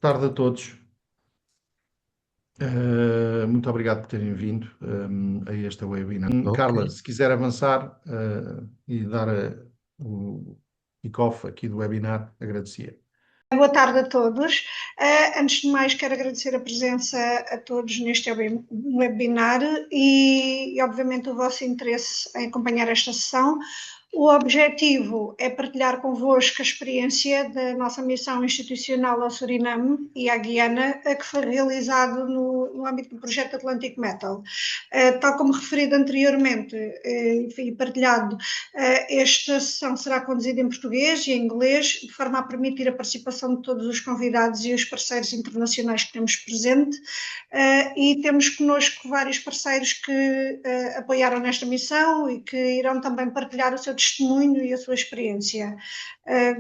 Tarde a todos. Muito obrigado por terem vindo a este webinar. Carla, Ok. se quiser avançar e dar o kick-off aqui do webinar, agradecia. Boa tarde a todos. Antes de mais, quero agradecer a presença a todos neste webinar e, obviamente, o vosso interesse em acompanhar esta sessão. O objetivo é partilhar convosco a experiência da nossa missão institucional ao Suriname e à Guiana, que foi realizado no âmbito do projeto Atlantic Metal. Tal como referido anteriormente e partilhado, esta sessão será conduzida em português e em inglês, de forma a permitir a participação de todos os convidados e os parceiros internacionais que temos presente, e temos connosco vários parceiros que apoiaram nesta missão e que irão também partilhar o seu testemunho e a sua experiência.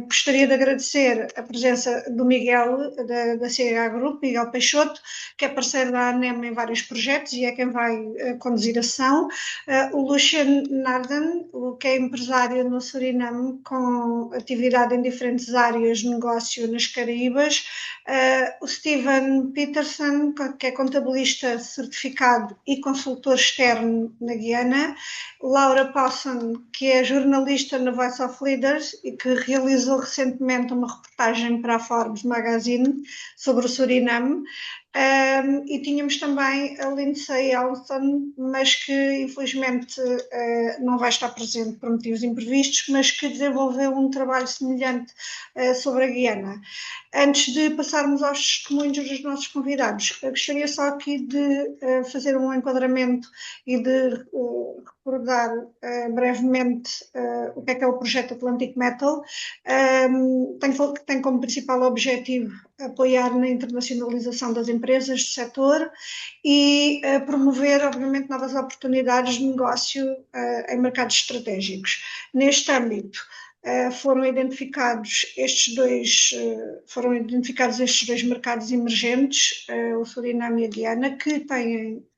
Gostaria de agradecer a presença do Miguel, da CH Group, Miguel Peixoto, que é parceiro da ANEM em vários projetos e é quem vai conduzir a sessão. O Lucian Narden, que é empresário no Suriname, com atividade em diferentes áreas de negócio nas Caraíbas. O Steven Peterson, que é contabilista certificado e consultor externo na Guiana. Laura Pawson, que é jornalista na Voice of Leaders e que realizou recentemente uma reportagem para a Forbes Magazine sobre o Suriname. E tínhamos também a Lindsay Alston, mas que infelizmente não vai estar presente por motivos imprevistos, mas que desenvolveu um trabalho semelhante sobre a Guiana. Antes de passarmos aos testemunhos dos nossos convidados, eu gostaria só aqui de fazer um enquadramento e de recordar brevemente o que é o projeto Atlantic Metal. Tem como principal objetivo apoiar na internacionalização das empresas do setor e promover, obviamente, novas oportunidades de negócio em mercados estratégicos. Neste âmbito, foram identificados estes dois mercados emergentes, o Suriname e a Guiana, que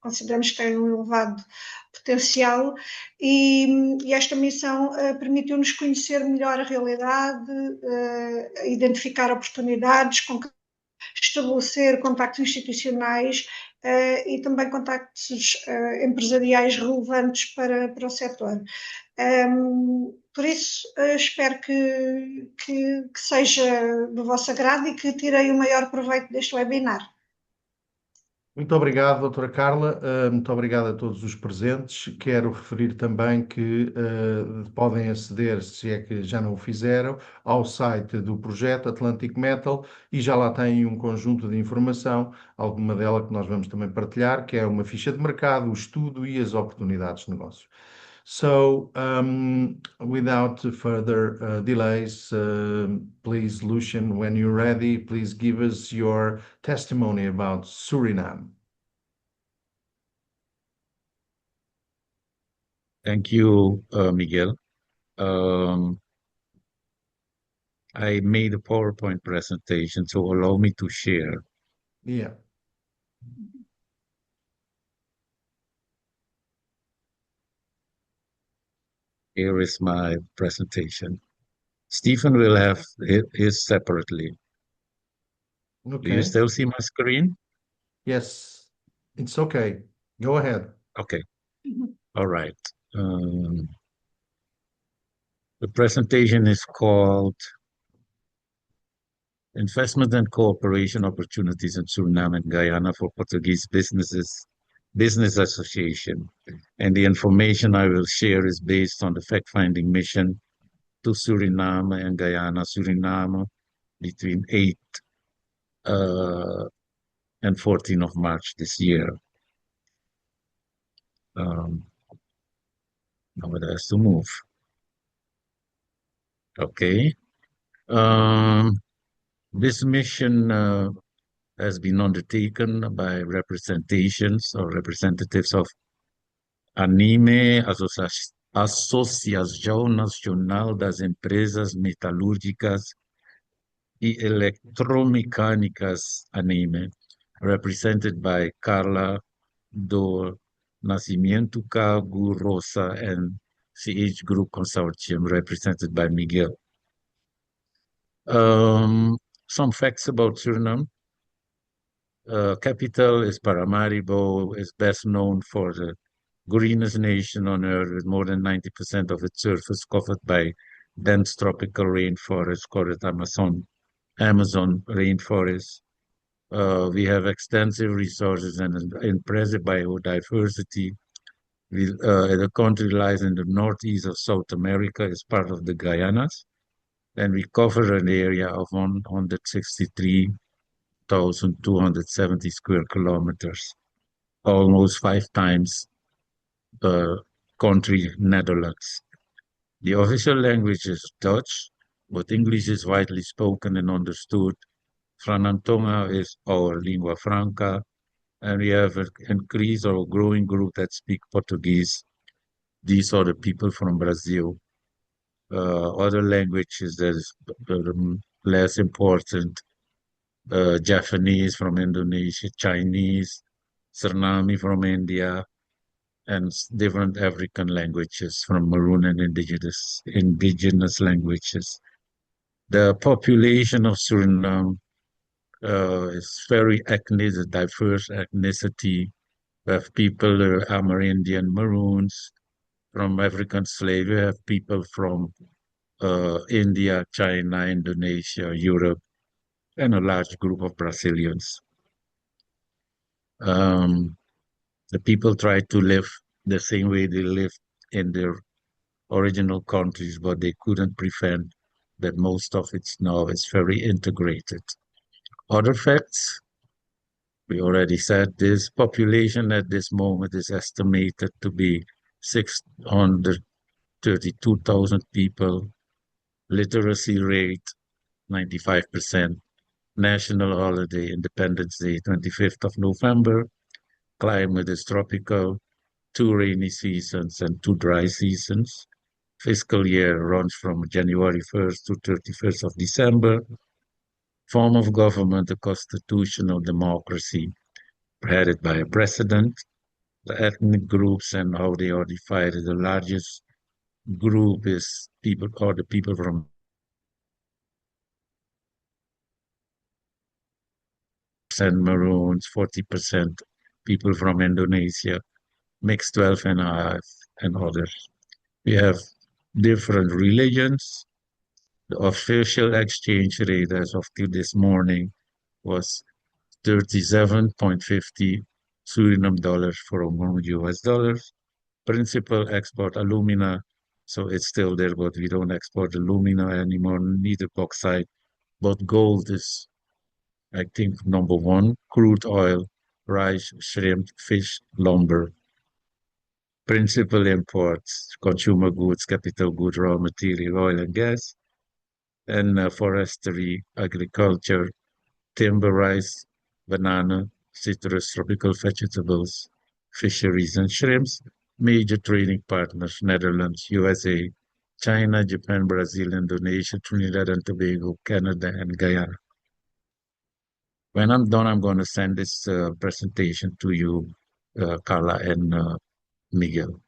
consideramos que têm um elevado potencial, e esta missão permitiu-nos conhecer melhor a realidade, identificar oportunidades, estabelecer contactos institucionais e também contactos empresariais relevantes para o setor. Por isso, espero que seja do vosso agrado e que tirei o maior proveito deste webinar. Muito obrigado, doutora Carla. Muito obrigado a todos os presentes. Quero referir também que podem aceder, se é que já não o fizeram, ao site do projeto Atlantic Metal e já lá têm um conjunto de informação, alguma dela que nós vamos também partilhar, que é uma ficha de mercado, o estudo e as oportunidades de negócio. So, without further delays, please, Lucian, when you're ready, please give us your testimony about Suriname. Thank you, Miguel. I made a PowerPoint presentation, so allow me to share. Yeah. Here is my presentation. Stephen will have his separately. Do you Okay. still see my screen? Yes, it's okay. Go ahead. Okay. All right. The presentation is called Investment and Cooperation Opportunities in Suriname and Guyana for Portuguese Business Association. And the information I will share is based on the fact-finding mission to Suriname and Guyana, Suriname, between 8 and 14 of March this year. Now it has to move. Okay. This mission has been undertaken by representations or representatives of ANIME, Associação Nacional das Empresas Metalúrgicas e Eletromecânicas, ANIME, represented by Carla do Nascimento Cagu Rosa and CH Group Consortium, represented by Miguel. Some facts about Suriname. Capital is Paramaribo, is best known for the greenest nation on earth, with more than 90% of its surface covered by dense tropical rainforest called Amazon rainforest. We have extensive resources and impressive biodiversity. The country lies in the northeast of South America, is part of the Guyanas, and we cover an area of 163,270 square kilometers, almost 5 times the country Netherlands. The official language is Dutch, but English is widely spoken and understood. Franam Tonga is our lingua franca, and we have an increased or growing group that speak Portuguese. These are the people from Brazil. Other languages that is less important, Japanese from Indonesia, Chinese, Suriname from India, and different African languages from Maroon and indigenous languages. The population of Suriname is very diverse ethnicity. We have people, Amerindian Maroons from African slavery. We have people from India, China, Indonesia, Europe, and a large group of Brazilians. The people try to live the same way they lived in their original countries, but they couldn't prevent that most of it now is very integrated. Other facts, we already said this population at this moment is estimated to be 632,000 people. Literacy rate, 95%. National holiday, Independence Day, 25th of November. Climate is tropical, 2 rainy seasons and 2 dry seasons. Fiscal year runs from January 1st to 31st of December. Form of government, a constitutional democracy headed by a president. The ethnic groups and how they are divided. The largest group is the people from Maroons, 40% people from Indonesia, mixed 12.5, and others. We have different religions. The official exchange rate as of this morning was 37.50 Suriname dollars for $1 US. Principal export alumina, so it's still there, but we don't export alumina anymore, neither bauxite. But gold is, I think, number one. Crude oil, rice, shrimp, fish, lumber. Principal imports, consumer goods, capital goods, raw material, oil and gas, and forestry, agriculture, timber, rice, banana, citrus, tropical vegetables, fisheries, and shrimps. Major trading partners, Netherlands, USA, China, Japan, Brazil, Indonesia, Trinidad and Tobago, Canada, and Guyana. When I'm done, I'm going to send this presentation to you, Carla and Miguel.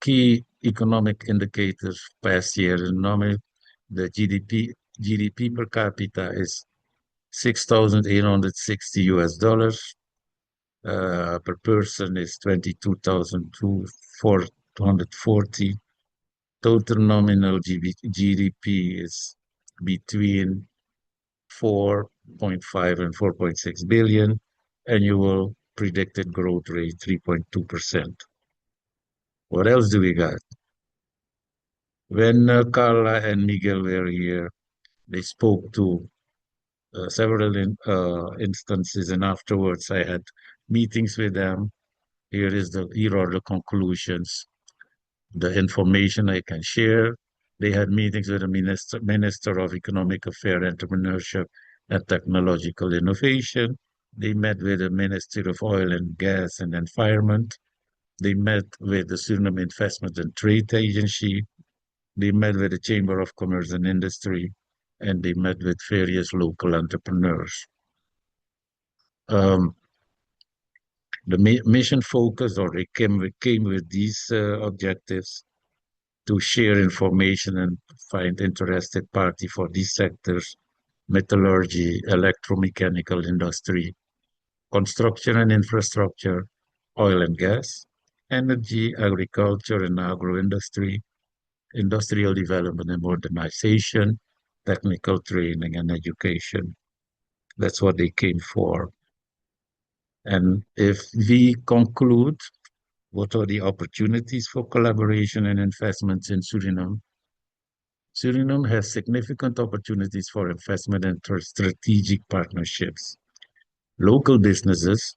Key economic indicators past year. Normally, the GDP per capita is 6,860 US dollars. Per person is 22,440. Total nominal GDP is between 4.5 and 4.6 billion. Annual predicted growth rate 3.2%. What else do we got? When Carla and Miguel were here, they spoke to several instances, and afterwards I had meetings with them. Here are the conclusions, the information I can share. They had meetings with the Minister of Economic Affairs, Entrepreneurship, and Technological Innovation. They met with the Ministry of Oil and Gas and Environment. They met with the Suriname Investment and Trade Agency. They met with the Chamber of Commerce and Industry, and they met with various local entrepreneurs. The mission focus, or they came with these objectives to share information and find interested party for these sectors: metallurgy, electromechanical industry, construction and infrastructure, oil and gas, energy, agriculture and agro-industry, industrial development and modernization, technical training and education. That's what they came for. And if we conclude, what are the opportunities for collaboration and investments in Suriname? Suriname has significant opportunities for investment and strategic partnerships. Local businesses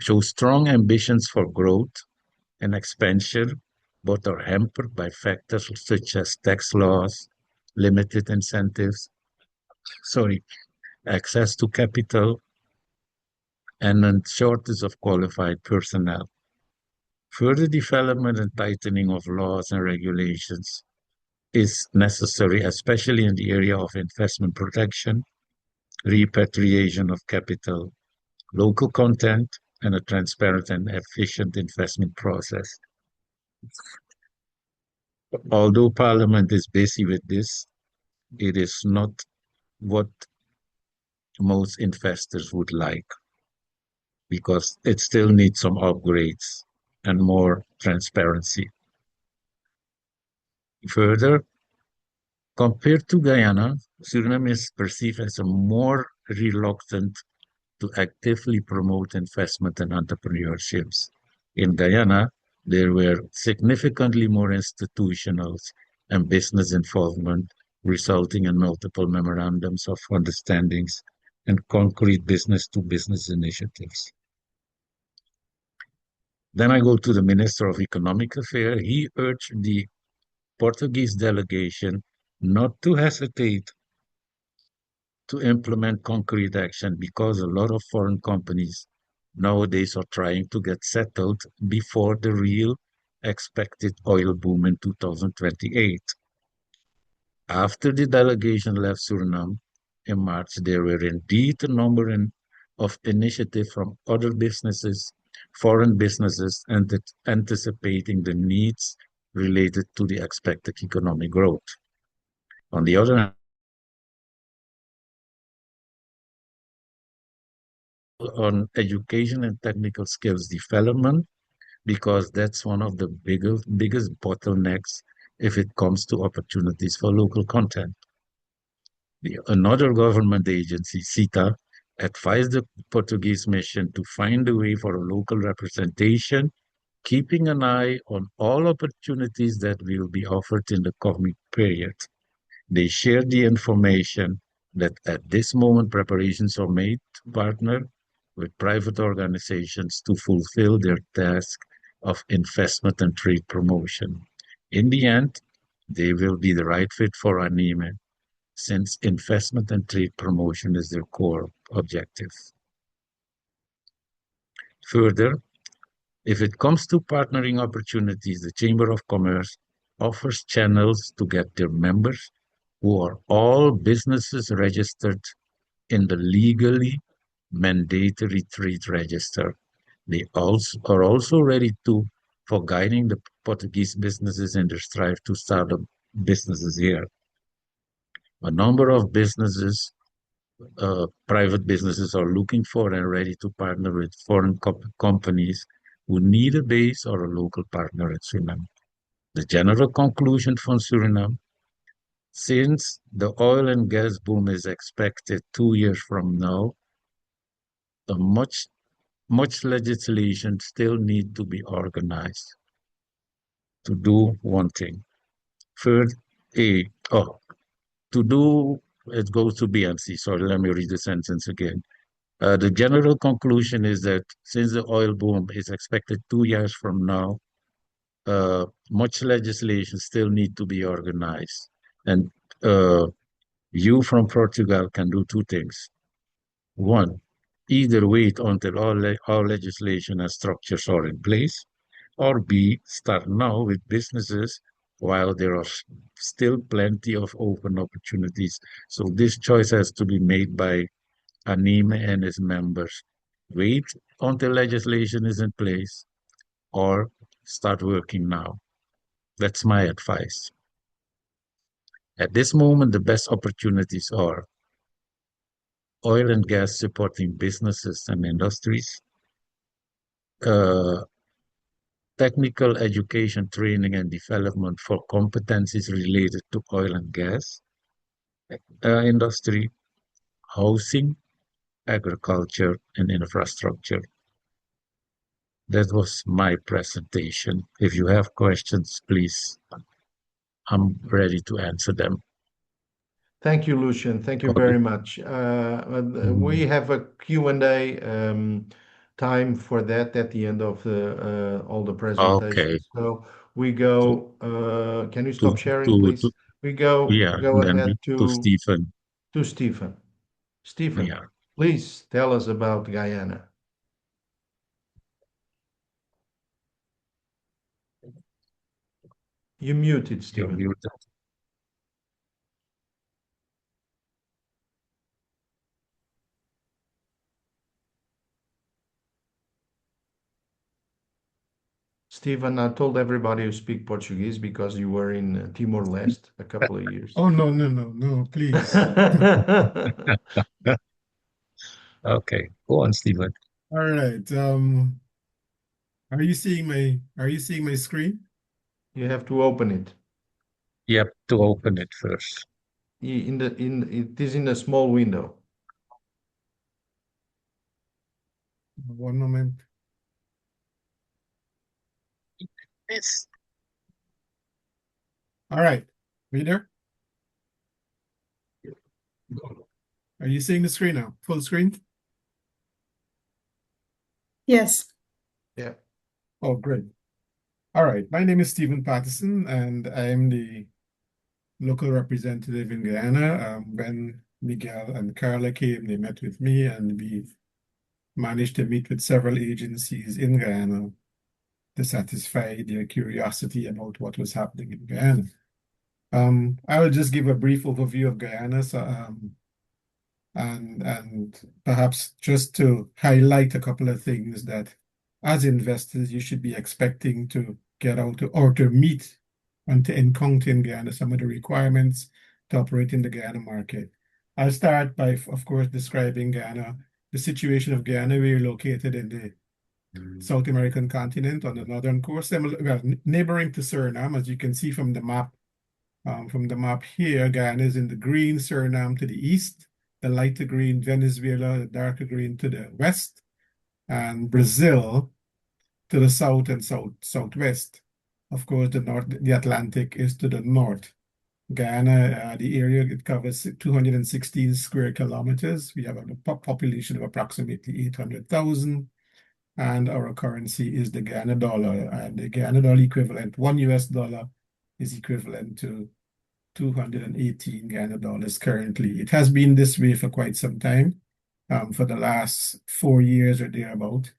show strong ambitions for growth and expansion, but are hampered by factors such as tax laws, limited incentives, access to capital, and a shortage of qualified personnel. Further development and tightening of laws and regulations is necessary, especially in the area of investment protection, repatriation of capital, local content, and a transparent and efficient investment process. Although Parliament is busy with this, it is not what most investors would like, because it still needs some upgrades and more transparency. Further, compared to Guyana, Suriname is perceived as a more reluctant to actively promote investment and entrepreneurships. In Guyana, there were significantly more institutional and business involvement, resulting in multiple memorandums of understandings and concrete business-to-business initiatives. Then I go to the Minister of Economic Affairs. He urged the Portuguese delegation not to hesitate to implement concrete action, because a lot of foreign companies nowadays are trying to get settled before the real expected oil boom in 2028. After the delegation left Suriname in March, there were indeed a number of initiatives from other businesses, foreign businesses, and anticipating the needs related to the expected economic growth. On the other hand, on education and technical skills development, because that's one of the biggest bottlenecks if it comes to opportunities for local content. Another government agency, CITA, advised the Portuguese mission to find a way for a local representation, keeping an eye on all opportunities that will be offered in the coming period. They shared the information that at this moment preparations are made to partner with private organizations to fulfill their task of investment and trade promotion. In the end, they will be the right fit for ANIME, since investment and trade promotion is their core objective. Further, if it comes to partnering opportunities, the Chamber of Commerce offers channels to get their members, who are all businesses registered in the legally mandatory trade register. They are also ready for guiding the Portuguese businesses in their strive to start up businesses here. A number of businesses, private businesses, are looking for and ready to partner with foreign companies who need a base or a local partner in Suriname. The general conclusion from Suriname: since the oil and gas boom is expected 2 years from now, much legislation still needs to be organized to do one thing. First, it goes to B and C. Sorry, let me read the sentence again. The general conclusion is that since the oil boom is expected 2 years from now, much legislation still needs to be organized. And you from Portugal can do 2 things. One, either wait until all legislation and structures are in place, or B, start now with businesses while there are still plenty of open opportunities. So this choice has to be made by ANIME and its members. Wait until legislation is in place, or start working now. That's my advice. At this moment, the best opportunities are oil and gas supporting businesses and industries, uh, technical education, training, and development for competencies related to oil and gas industry, housing, agriculture, and infrastructure. That was my presentation. If you have questions, please, I'm ready to answer them. Thank you, Lucian. Thank you very much. We have a Q&A time for that at the end of all the Okay. presentations. So we go, can you To, stop sharing, to, please? to, We go yeah, then ahead to Stephen. Stephen. Stephen, Yeah, please tell us about Guyana. You muted, you're Stephen. muted. Stephen, I told everybody you speak Portuguese because you were in Timor-Leste a couple of years. Oh, no, please. Okay, go on, Stephen. All right. Are you seeing my screen? You have to open it. You have to open it first. It is in a small window. One moment. Yes. All right. Reader, are you seeing the screen now? Full screen? Yes. Yeah. Oh, great. All right. My name is Stephen Patterson, and I am the local representative in Guyana. When Miguel and Carla came, they met with me, and we managed to meet with several agencies in Guyana to satisfy their curiosity about what was happening in Guyana. I will just give a brief overview of Guyana, and perhaps just to highlight a couple of things that as investors you should be expecting to get out to, or to meet and to encounter in Guyana, some of the requirements to operate in the Guyana market. I'll start by, of course, describing Guyana, the situation of Guyana. We're located in the South American continent on the northern coast, neighboring to Suriname, as you can see from the map. From the map here, Guyana is in the green, Suriname to the east, the lighter green, Venezuela, the darker green to the west, and Brazil to the south and southwest. Of course, the Atlantic is to the north. Guyana, the area, it covers 216 square kilometers. We have a population of approximately 800,000, and our currency is the Guyana dollar. And the Guyana dollar equivalent, $1 is equivalent to 218 Guyana dollars currently. It has been this way for quite some time, for the last 4 years or thereabout.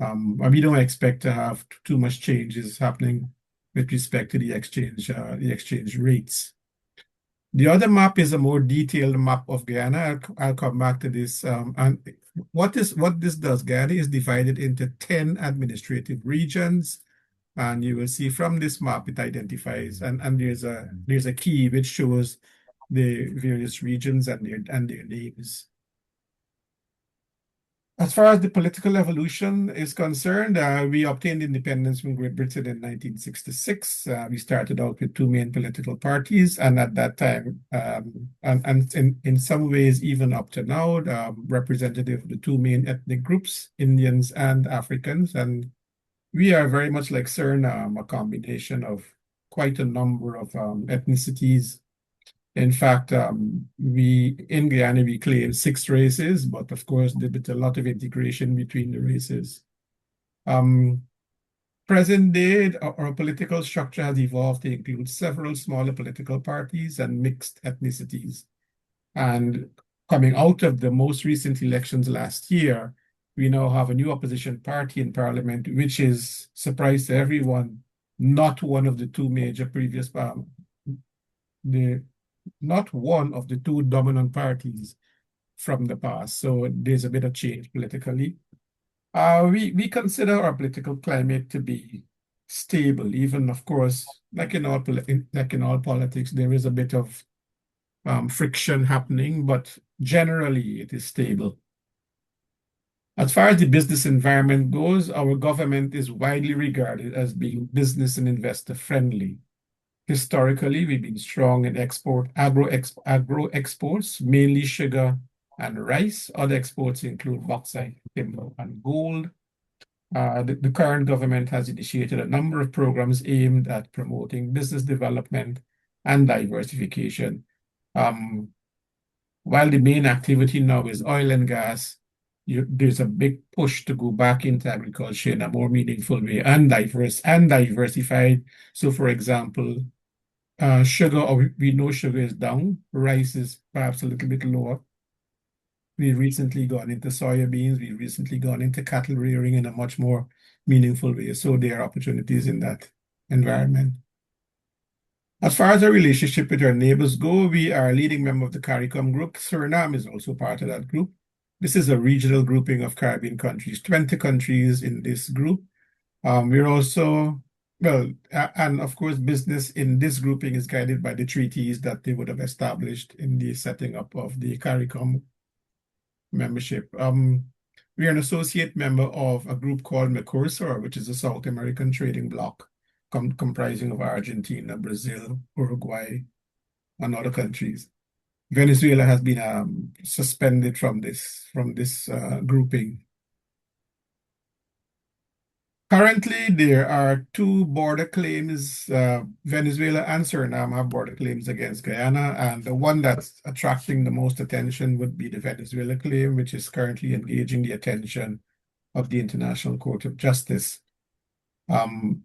We don't expect to have too much changes happening with respect to the exchange rates. The other map is a more detailed map of Guyana. I'll come back to this. And what this does, Guyana is divided into 10 administrative regions. And you will see from this map, it identifies, and there's a key which shows the various regions and their names. As far as the political evolution is concerned, we obtained independence from Great Britain in 1966. We started out with 2 main political parties, and at that time, and in some ways, even up to now, representative of the 2 main ethnic groups, Indians and Africans. And we are very much like Suriname, a combination of quite a number of ethnicities. In fact, in Guyana, we claim 6 races, but of course, there's a lot of integration between the races. Present day, our political structure has evolved to include several smaller political parties and mixed ethnicities. And coming out of the most recent elections last year, we now have a new opposition party in parliament, which is, surprise to everyone, not one of the 2 major previous, not one of the 2 dominant parties from the past. So there's a bit of change politically. We consider our political climate to be stable, even, of course, like in all politics, there is a bit of friction happening, but generally it is stable. As far as the business environment goes, our government is widely regarded as being business and investor friendly. Historically, we've been strong in agro exports, mainly sugar and rice. Other exports include bauxite, timber, and gold. The current government has initiated a number of programs aimed at promoting business development and diversification. While the main activity now is oil and gas, there's a big push to go back into agriculture in a more meaningful way and diversified. So, for example, sugar, we know sugar is down. Rice is perhaps a little bit lower. We've recently gone into soybeans. We've recently gone into cattle rearing in a much more meaningful way. So there are opportunities in that environment. As far as our relationship with our neighbors go, we are a leading member of the CARICOM group. Suriname is also part of that group. This is a regional grouping of Caribbean countries, 20 countries in this group. We're also, and of course, business in this grouping is guided by the treaties that they would have established in the setting up of the CARICOM membership. We are an associate member of a group called Mercosur, which is a South American trading bloc comprising of Argentina, Brazil, Uruguay, and other countries. Venezuela has been suspended from this grouping. Currently, there are two border claims. Venezuela and Suriname have border claims against Guyana, and the one that's attracting the most attention would be the Venezuela claim, which is currently engaging the attention of the International Court of Justice.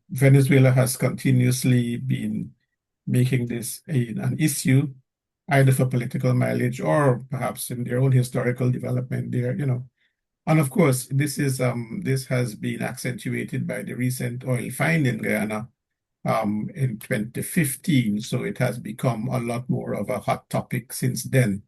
Venezuela has continuously been making this an issue, either for political mileage or perhaps in their own historical development there, And of course, this has been accentuated by the recent oil find in Guyana in 2015. So it has become a lot more of a hot topic since then.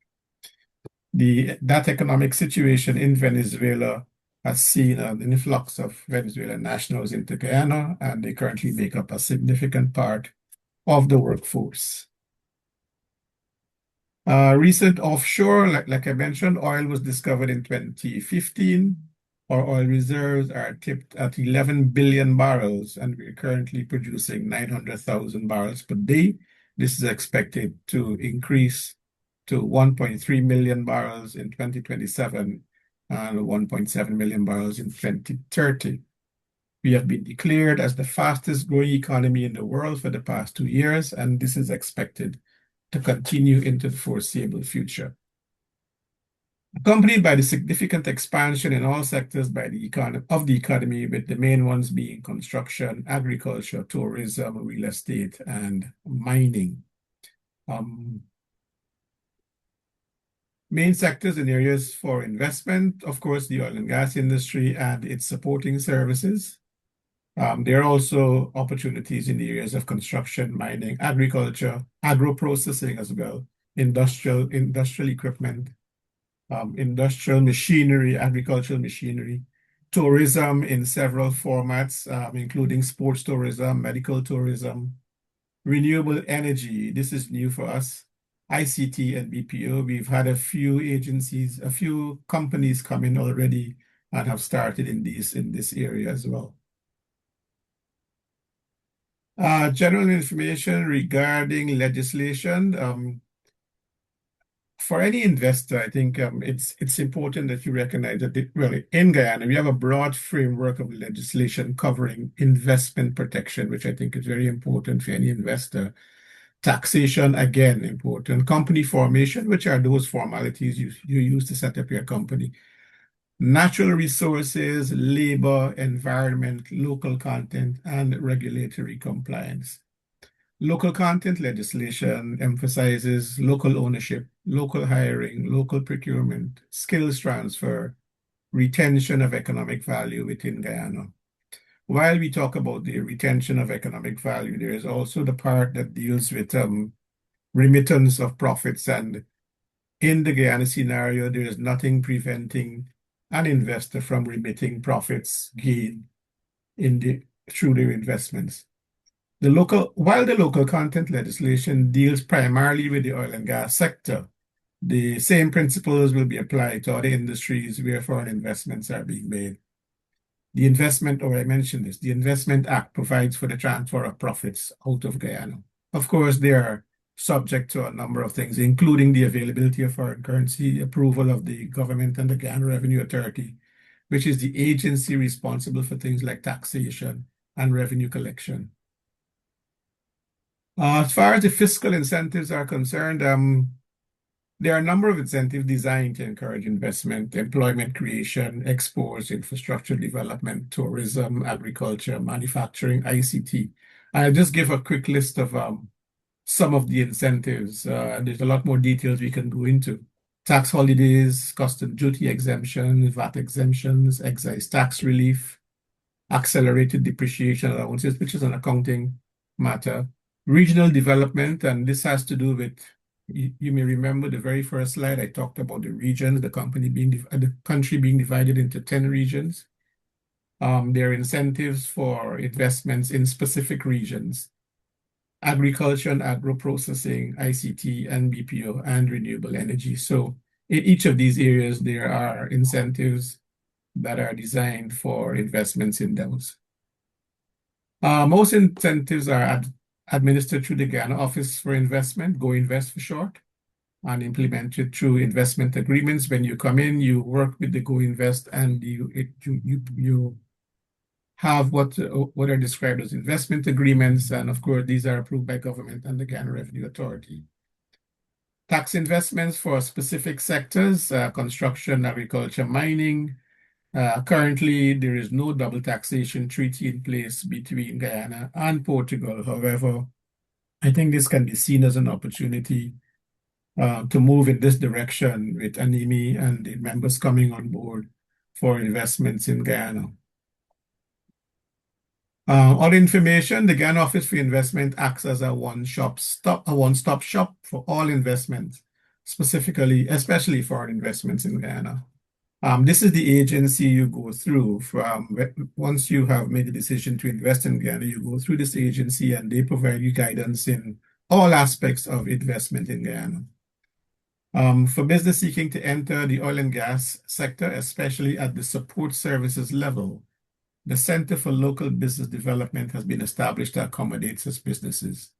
That economic situation in Venezuela has seen an influx of Venezuelan nationals into Guyana, and they currently make up a significant part of the workforce. Recent offshore, like I mentioned, oil was discovered in 2015. Our oil reserves are tipped at 11 billion barrels, and we're currently producing 900,000 barrels per day. This is expected to increase to 1.3 million barrels in 2027 and 1.7 million barrels in 2030. We have been declared as the fastest growing economy in the world for the past 2 years, and this is expected to continue into the foreseeable future. Accompanied by the significant expansion in all sectors of the economy, with the main ones being construction, agriculture, tourism, real estate, and mining. Main sectors and areas for investment, of course, the oil and gas industry and its supporting services. There are also opportunities in the areas of construction, mining, agriculture, agro-processing as well, industrial equipment, industrial machinery, agricultural machinery, tourism in several formats, including sports tourism, medical tourism, renewable energy. This is new for us. ICT and BPO. We've had a few companies come in already and have started in this area as well. General information regarding legislation. For any investor, I think it's important that you recognize that in Guyana, we have a broad framework of legislation covering investment protection, which I think is very important for any investor. Taxation, again, important. Company formation, which are those formalities you use to set up your company. Natural resources, labor, environment, local content, and regulatory compliance. Local content legislation emphasizes local ownership, local hiring, local procurement, skills transfer, retention of economic value within Guyana. While we talk about the retention of economic value, there is also the part that deals with remittance of profits. And in the Guyana scenario, there is nothing preventing an investor from remitting profits gained through their investments. While the local content legislation deals primarily with the oil and gas sector, The same principles will be applied to other industries where foreign investments are being made. The Investment, or I mentioned this, the Investment Act provides for the transfer of profits out of Guyana. Of course, they are subject to a number of things, including the availability of foreign currency, approval of the government and the Guyana Revenue Authority, which is the agency responsible for things like taxation and revenue collection. As far as the fiscal incentives are concerned, there are a number of incentives designed to encourage investment, employment creation, exports, infrastructure development, tourism, agriculture, manufacturing, ICT. I'll just give a quick list of some of the incentives. There's a lot more details we can go into. Tax holidays, custom duty exemptions, VAT exemptions, excise tax relief, accelerated depreciation allowances, which is an accounting matter, regional development, and this has to do with, you may remember the very first slide, I talked about the regions, the country being divided into 10 regions. There are incentives for investments in specific regions: agriculture and agro-processing, ICT and BPO, and renewable energy. So in each of these areas, there are incentives that are designed for investments in those. Most incentives are administered through the Guyana Office for Investment, GoInvest for short, and implemented through investment agreements. When you come in, you work with the GoInvest, and you have what are described as investment agreements, and of course, these are approved by government and the Guyana Revenue Authority. Tax investments for specific sectors, construction, agriculture, mining. Currently, there is no double taxation treaty in place between Guyana and Portugal. However, I think this can be seen as an opportunity to move in this direction with ANIMI and the members coming on board for investments in Guyana. Other information, the Guyana Office for Investment acts as a one-stop shop for all investments, especially foreign investments in Guyana. This is the agency you go through once you have made a decision to invest in Guyana. You go through this agency and they provide you guidance in all aspects of investment in Guyana. For business seeking to enter the oil and gas sector, especially at the support services level, the Center for Local Business Development has been established to accommodate such businesses.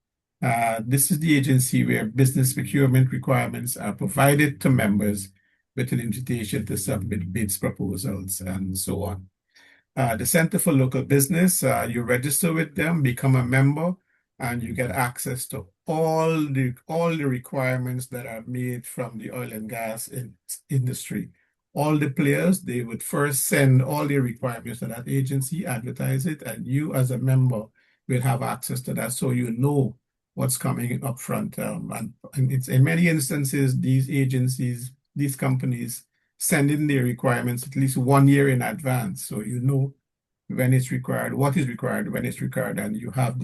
This is the agency where business procurement requirements are provided to members with an invitation to submit bids, proposals, and so on. The Center for Local Business, you register with them, become a member, and you get access to all the requirements that are made from the oil and gas industry. All the players, they would first send all the requirements to that agency, advertise it, and you as a member will have access to that, so you know what's coming up front. And it's in many instances, these agencies, these companies send in their requirements at least 1 year in advance, so you know when it's required, what is required, when it's required, and you have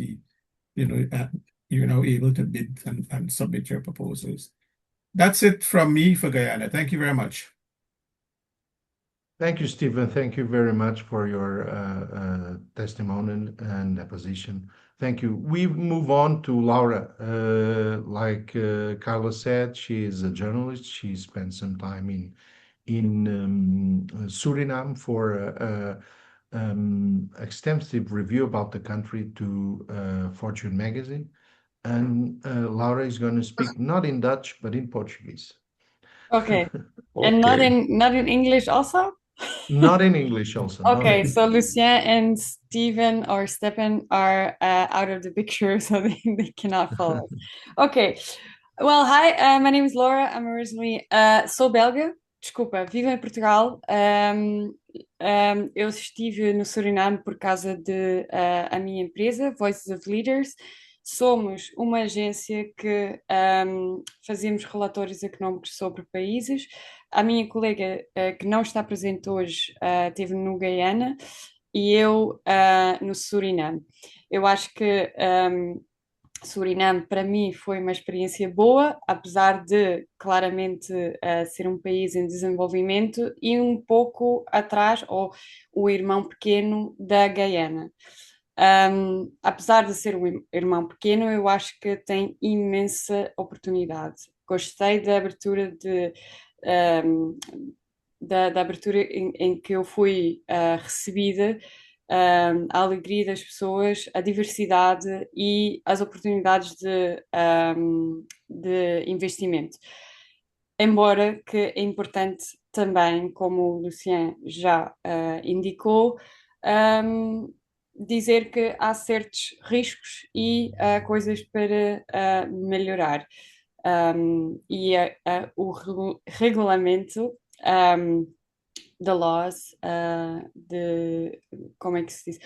you're now able to bid and submit your proposals. That's it from me for Guyana. Thank you very much. Thank you, Stephen. Thank you very much for your testimony and deposition. Thank you. We move on to Laura. Like Carla said, she is a journalist. She spent some time in Suriname for extensive review about the country to Fortune magazine. And Laura is going to speak not in Dutch, but in Portuguese. Okay. And not in English also? Not in English also. Okay, so Lucien and Stephen or Stephen are out of the picture, so they cannot follow. Okay. Well, hi, my name is Laura. I'm originally... sou belga. Desculpa, vivo em Portugal. Eu estive no Suriname por causa de a minha empresa, Voices of Leaders. Somos uma agência que fazemos relatórios económicos sobre países. A minha colega, que não está presente hoje, esteve no Guyana e eu no Suriname. Eu acho que Suriname, para mim, foi uma experiência boa, apesar de, claramente, ser um país em desenvolvimento e um pouco atrás, ou o irmão pequeno da Guyana. Apesar de ser um irmão pequeno, eu acho que tem imensa oportunidade. gostei da abertura um, da abertura em que eu fui recebida, a alegria das pessoas, a diversidade e as oportunidades de investimento. Embora que é importante também, como o Lucien já indicou, dizer que há certos riscos e coisas para melhorar. O regulamento da laws, como é que se diz?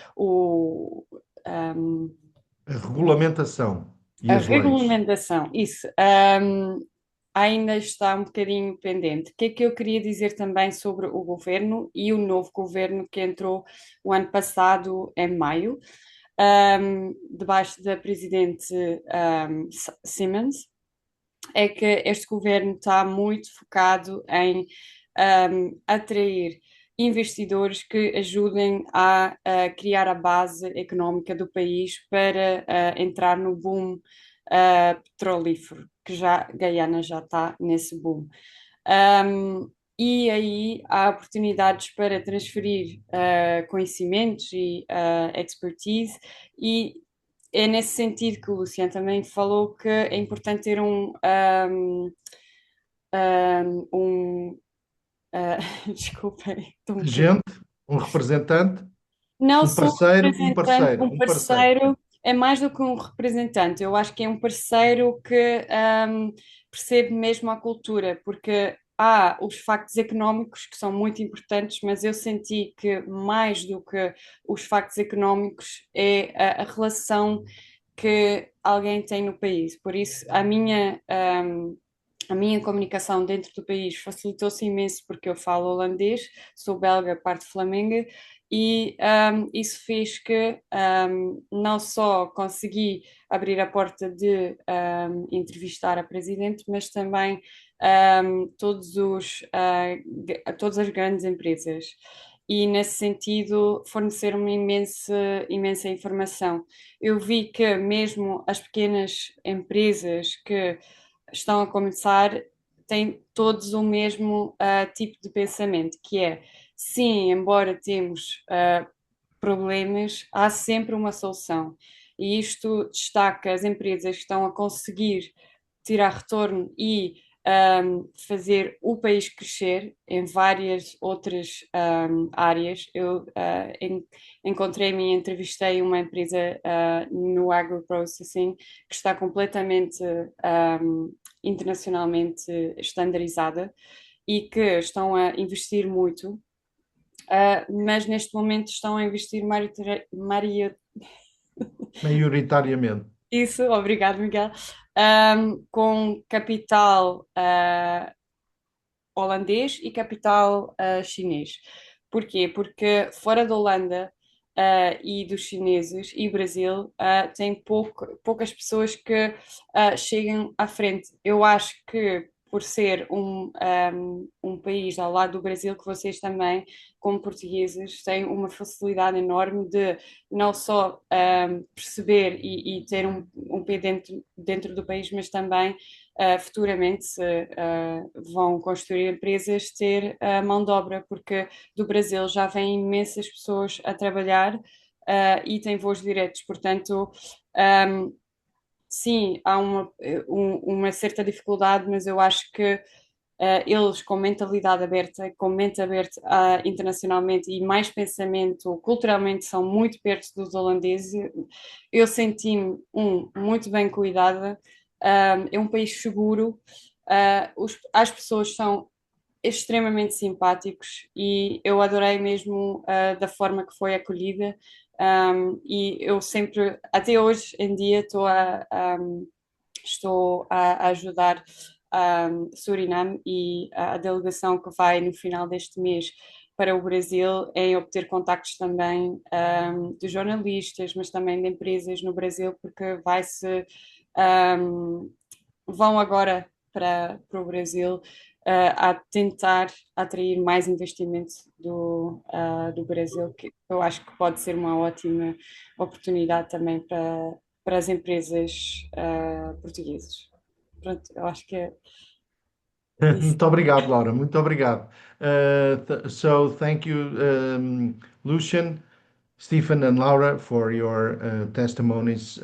A regulamentação e A as leis. regulamentação, isso, ainda está um bocadinho pendente. O que é que eu queria dizer também sobre o governo e o novo governo que entrou o ano passado, em maio, debaixo da presidente Simmons, é que este governo está muito focado em atrair investidores que ajudem a criar a base económica do país para entrar no boom petrolífero, que Guyana já está nesse boom. E aí há oportunidades para transferir conhecimentos e expertise, e é nesse sentido que o Luciano também falou que é importante ter desculpem, estou um bocadinho. Gente, um representante, Não um sou parceiro, representante, um um parceiro. parceiro é mais do que um representante. Eu acho que é um parceiro que percebe mesmo a cultura, porque há os factos económicos que são muito importantes, mas eu senti que mais do que os factos económicos é a relação que alguém tem no país. Por isso, a minha comunicação dentro do país facilitou-se imenso porque eu falo holandês, sou belga, parte flamenga, e isso fez que não só consegui abrir a porta de entrevistar a presidente, mas também todas as grandes empresas. E nesse sentido forneceram-me imensa informação. Eu vi que mesmo as pequenas empresas que estão a começar têm todos o mesmo tipo de pensamento, que é, sim, embora temos problemas, há sempre uma solução. E isto destaca as empresas que estão a conseguir tirar retorno e fazer o país crescer em várias outras áreas. Eu encontrei-me e entrevistei uma empresa no agroprocessing que está completamente internacionalmente estandarizada e que estão a investir muito, mas neste momento estão a investir Maioritariamente. isso, obrigado, Miguel, com capital holandês e capital chinês. Porquê? Porque fora da Holanda e dos chineses e o Brasil tem poucas pessoas que chegam à frente. Eu acho que por ser um país ao lado do Brasil, que vocês também, como portugueses, têm uma facilidade enorme de não só perceber e ter um pé dentro do país, mas também futuramente, se vão construir empresas, ter mão de obra, porque do Brasil já vêm imensas pessoas a trabalhar e têm voos diretos. Portanto, sim, há uma certa dificuldade, mas eu acho que eles com mentalidade aberta, com mente aberta internacionalmente e mais pensamento, culturalmente são muito perto dos holandeses. Eu senti-me, muito bem cuidada, é um país seguro, as pessoas são extremamente simpáticos e eu adorei mesmo da forma que foi acolhida. E eu sempre, até hoje em dia, estou a ajudar Suriname e a delegação que vai no final deste mês para o Brasil em obter contactos também de jornalistas, mas também de empresas no Brasil, porque vão agora para o Brasil a tentar atrair mais investimento do Brasil, que eu acho que pode ser uma ótima oportunidade também para as empresas portuguesas. Pronto, eu acho que é isso. Muito obrigado, Laura. Muito obrigado. So thank you, Lucian, Stephen, and Laura for your testimonies.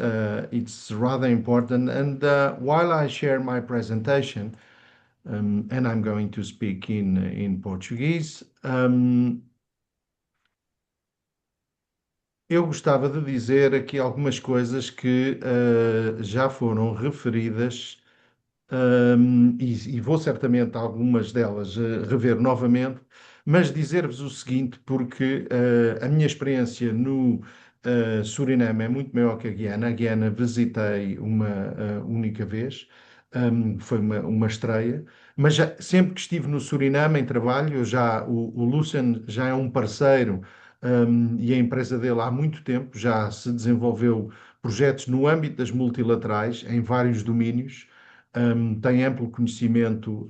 It's rather important. And while I share my presentation, and I'm going to speak in Portuguese, eu gostava de dizer aqui algumas coisas que já foram referidas. E vou certamente algumas delas rever novamente, mas dizer-vos o seguinte, porque a minha experiência no Suriname é muito maior que a Guiana. A Guiana visitei uma única vez, foi uma estreia, mas sempre que estive no Suriname em trabalho, o Lucian já é um parceiro, e a empresa dele há muito tempo já se desenvolveu projetos no âmbito das multilaterais em vários domínios. Tem amplo conhecimento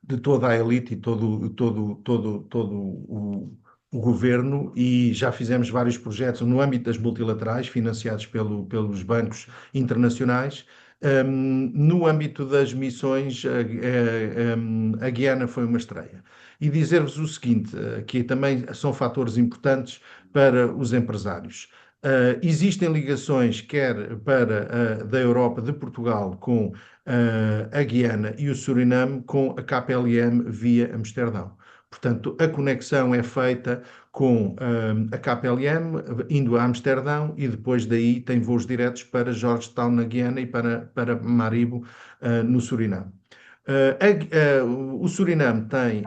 de toda a elite e todo o governo, e já fizemos vários projetos no âmbito das multilaterais, financiados pelos bancos internacionais. No âmbito das missões, a Guiana foi uma estreia. E dizer-vos o seguinte, que também são fatores importantes para os empresários. Existem ligações, quer da Europa, de Portugal, com a Guiana e o Suriname com a KPLM via Amsterdão. Portanto, a conexão é feita com a KPLM indo a Amsterdão, e depois daí tem voos diretos para Georgetown, na Guiana, e para Maribo, no Suriname. O Suriname tem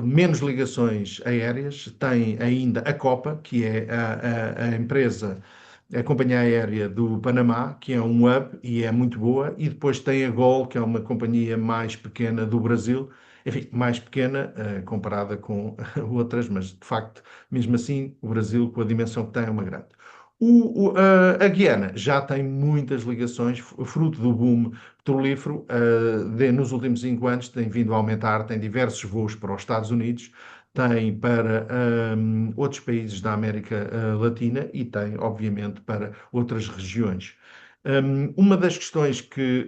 menos ligações aéreas, tem ainda a Copa, que é a empresa, a companhia aérea do Panamá, que é um hub e é muito boa, e depois tem a Gol, que é uma companhia mais pequena do Brasil, enfim, mais pequena comparada com outras, mas de facto, mesmo assim, o Brasil, com a dimensão que tem, é uma grande. A Guiana já tem muitas ligações, fruto do boom petrolífero. Nos últimos 5 anos tem vindo a aumentar, tem diversos voos para os Estados Unidos, tem para outros países da América Latina, e tem, obviamente, para outras regiões. Uma das questões que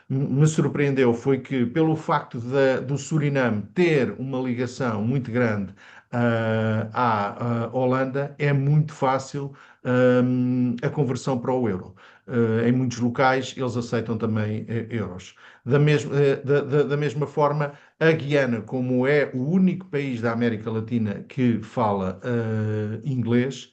me surpreendeu foi que, pelo facto do Suriname ter uma ligação muito grande à Holanda, é muito fácil a conversão para o euro. Em muitos locais eles aceitam também euros. Da mesma forma, a Guiana, como é o único país da América Latina que fala inglês,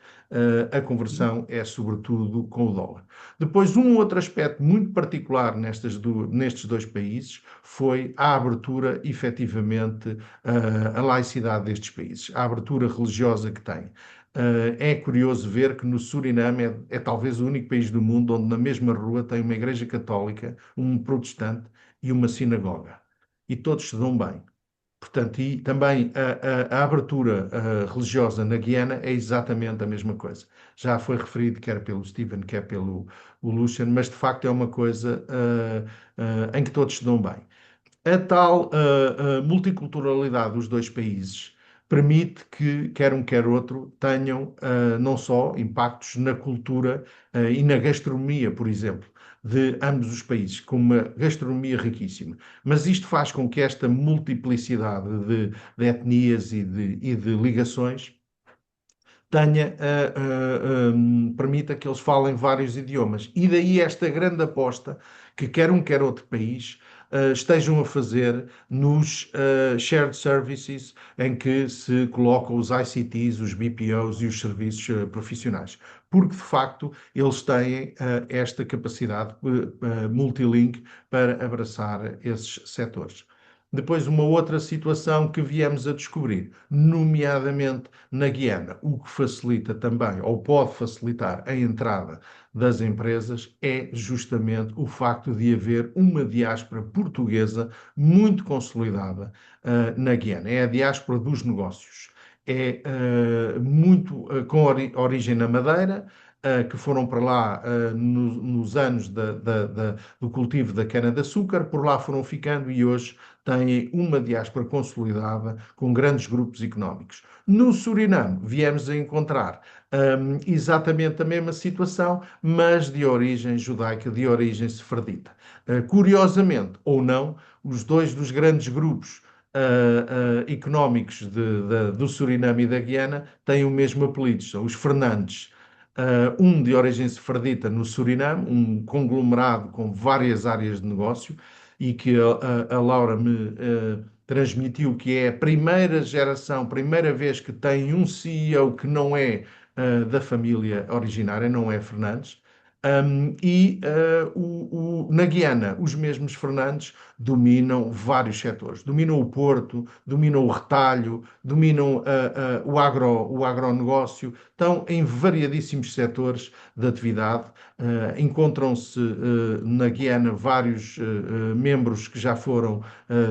a conversão é sobretudo com o dólar. Depois, um outro aspecto muito particular nestes 2 países foi a abertura, efetivamente, a laicidade destes países, a abertura religiosa que têm. É curioso ver que no Suriname é talvez o único país do mundo onde na mesma rua tem uma igreja católica, um protestante e uma sinagoga. E todos se dão bem. Portanto, e também a abertura religiosa na Guiana é exatamente a mesma coisa. Já foi referido quer pelo Stephen, quer pelo Lucian, mas de facto é uma coisa em que todos se dão bem. A tal multiculturalidade dos 2 países permite que, quer um quer outro, tenham não só impactos na cultura e na gastronomia, por exemplo, de ambos os países, com uma gastronomia riquíssima. Mas isto faz com que esta multiplicidade de etnias e de ligações permita que eles falem vários idiomas. E daí esta grande aposta que quer um quer outro país estejam a fazer nos shared services, em que se colocam os ICTs, os BPOs e os serviços profissionais. Porque, de facto, eles têm esta capacidade multilink para abraçar esses setores. Depois, uma outra situação que viemos a descobrir, nomeadamente na Guiana, o que facilita também, ou pode facilitar a entrada das empresas, é justamente o facto de haver uma diáspora portuguesa muito consolidada na Guiana. É a diáspora dos negócios. É muito com origem na Madeira, que foram para lá nos anos do cultivo da cana-de-açúcar, por lá foram ficando e hoje têm uma diáspora consolidada com grandes grupos económicos. No Suriname, viemos a encontrar exatamente a mesma situação, mas de origem judaica, de origem sefardita. Curiosamente, ou não, os dois dos grandes grupos económicos do Suriname e da Guiana têm o mesmo apelido, são os Fernandes. Um de origem sefardita no Suriname, um conglomerado com várias áreas de negócio, e que a Laura me transmitiu que é a primeira geração, primeira vez que tem um CEO que não é da família originária, não é Fernandes. Na Guiana, os mesmos Fernandes dominam vários setores. Dominam o porto, dominam o retalho, dominam o agronegócio, estão em variadíssimos setores de atividade. Encontram-se na Guiana vários membros que já foram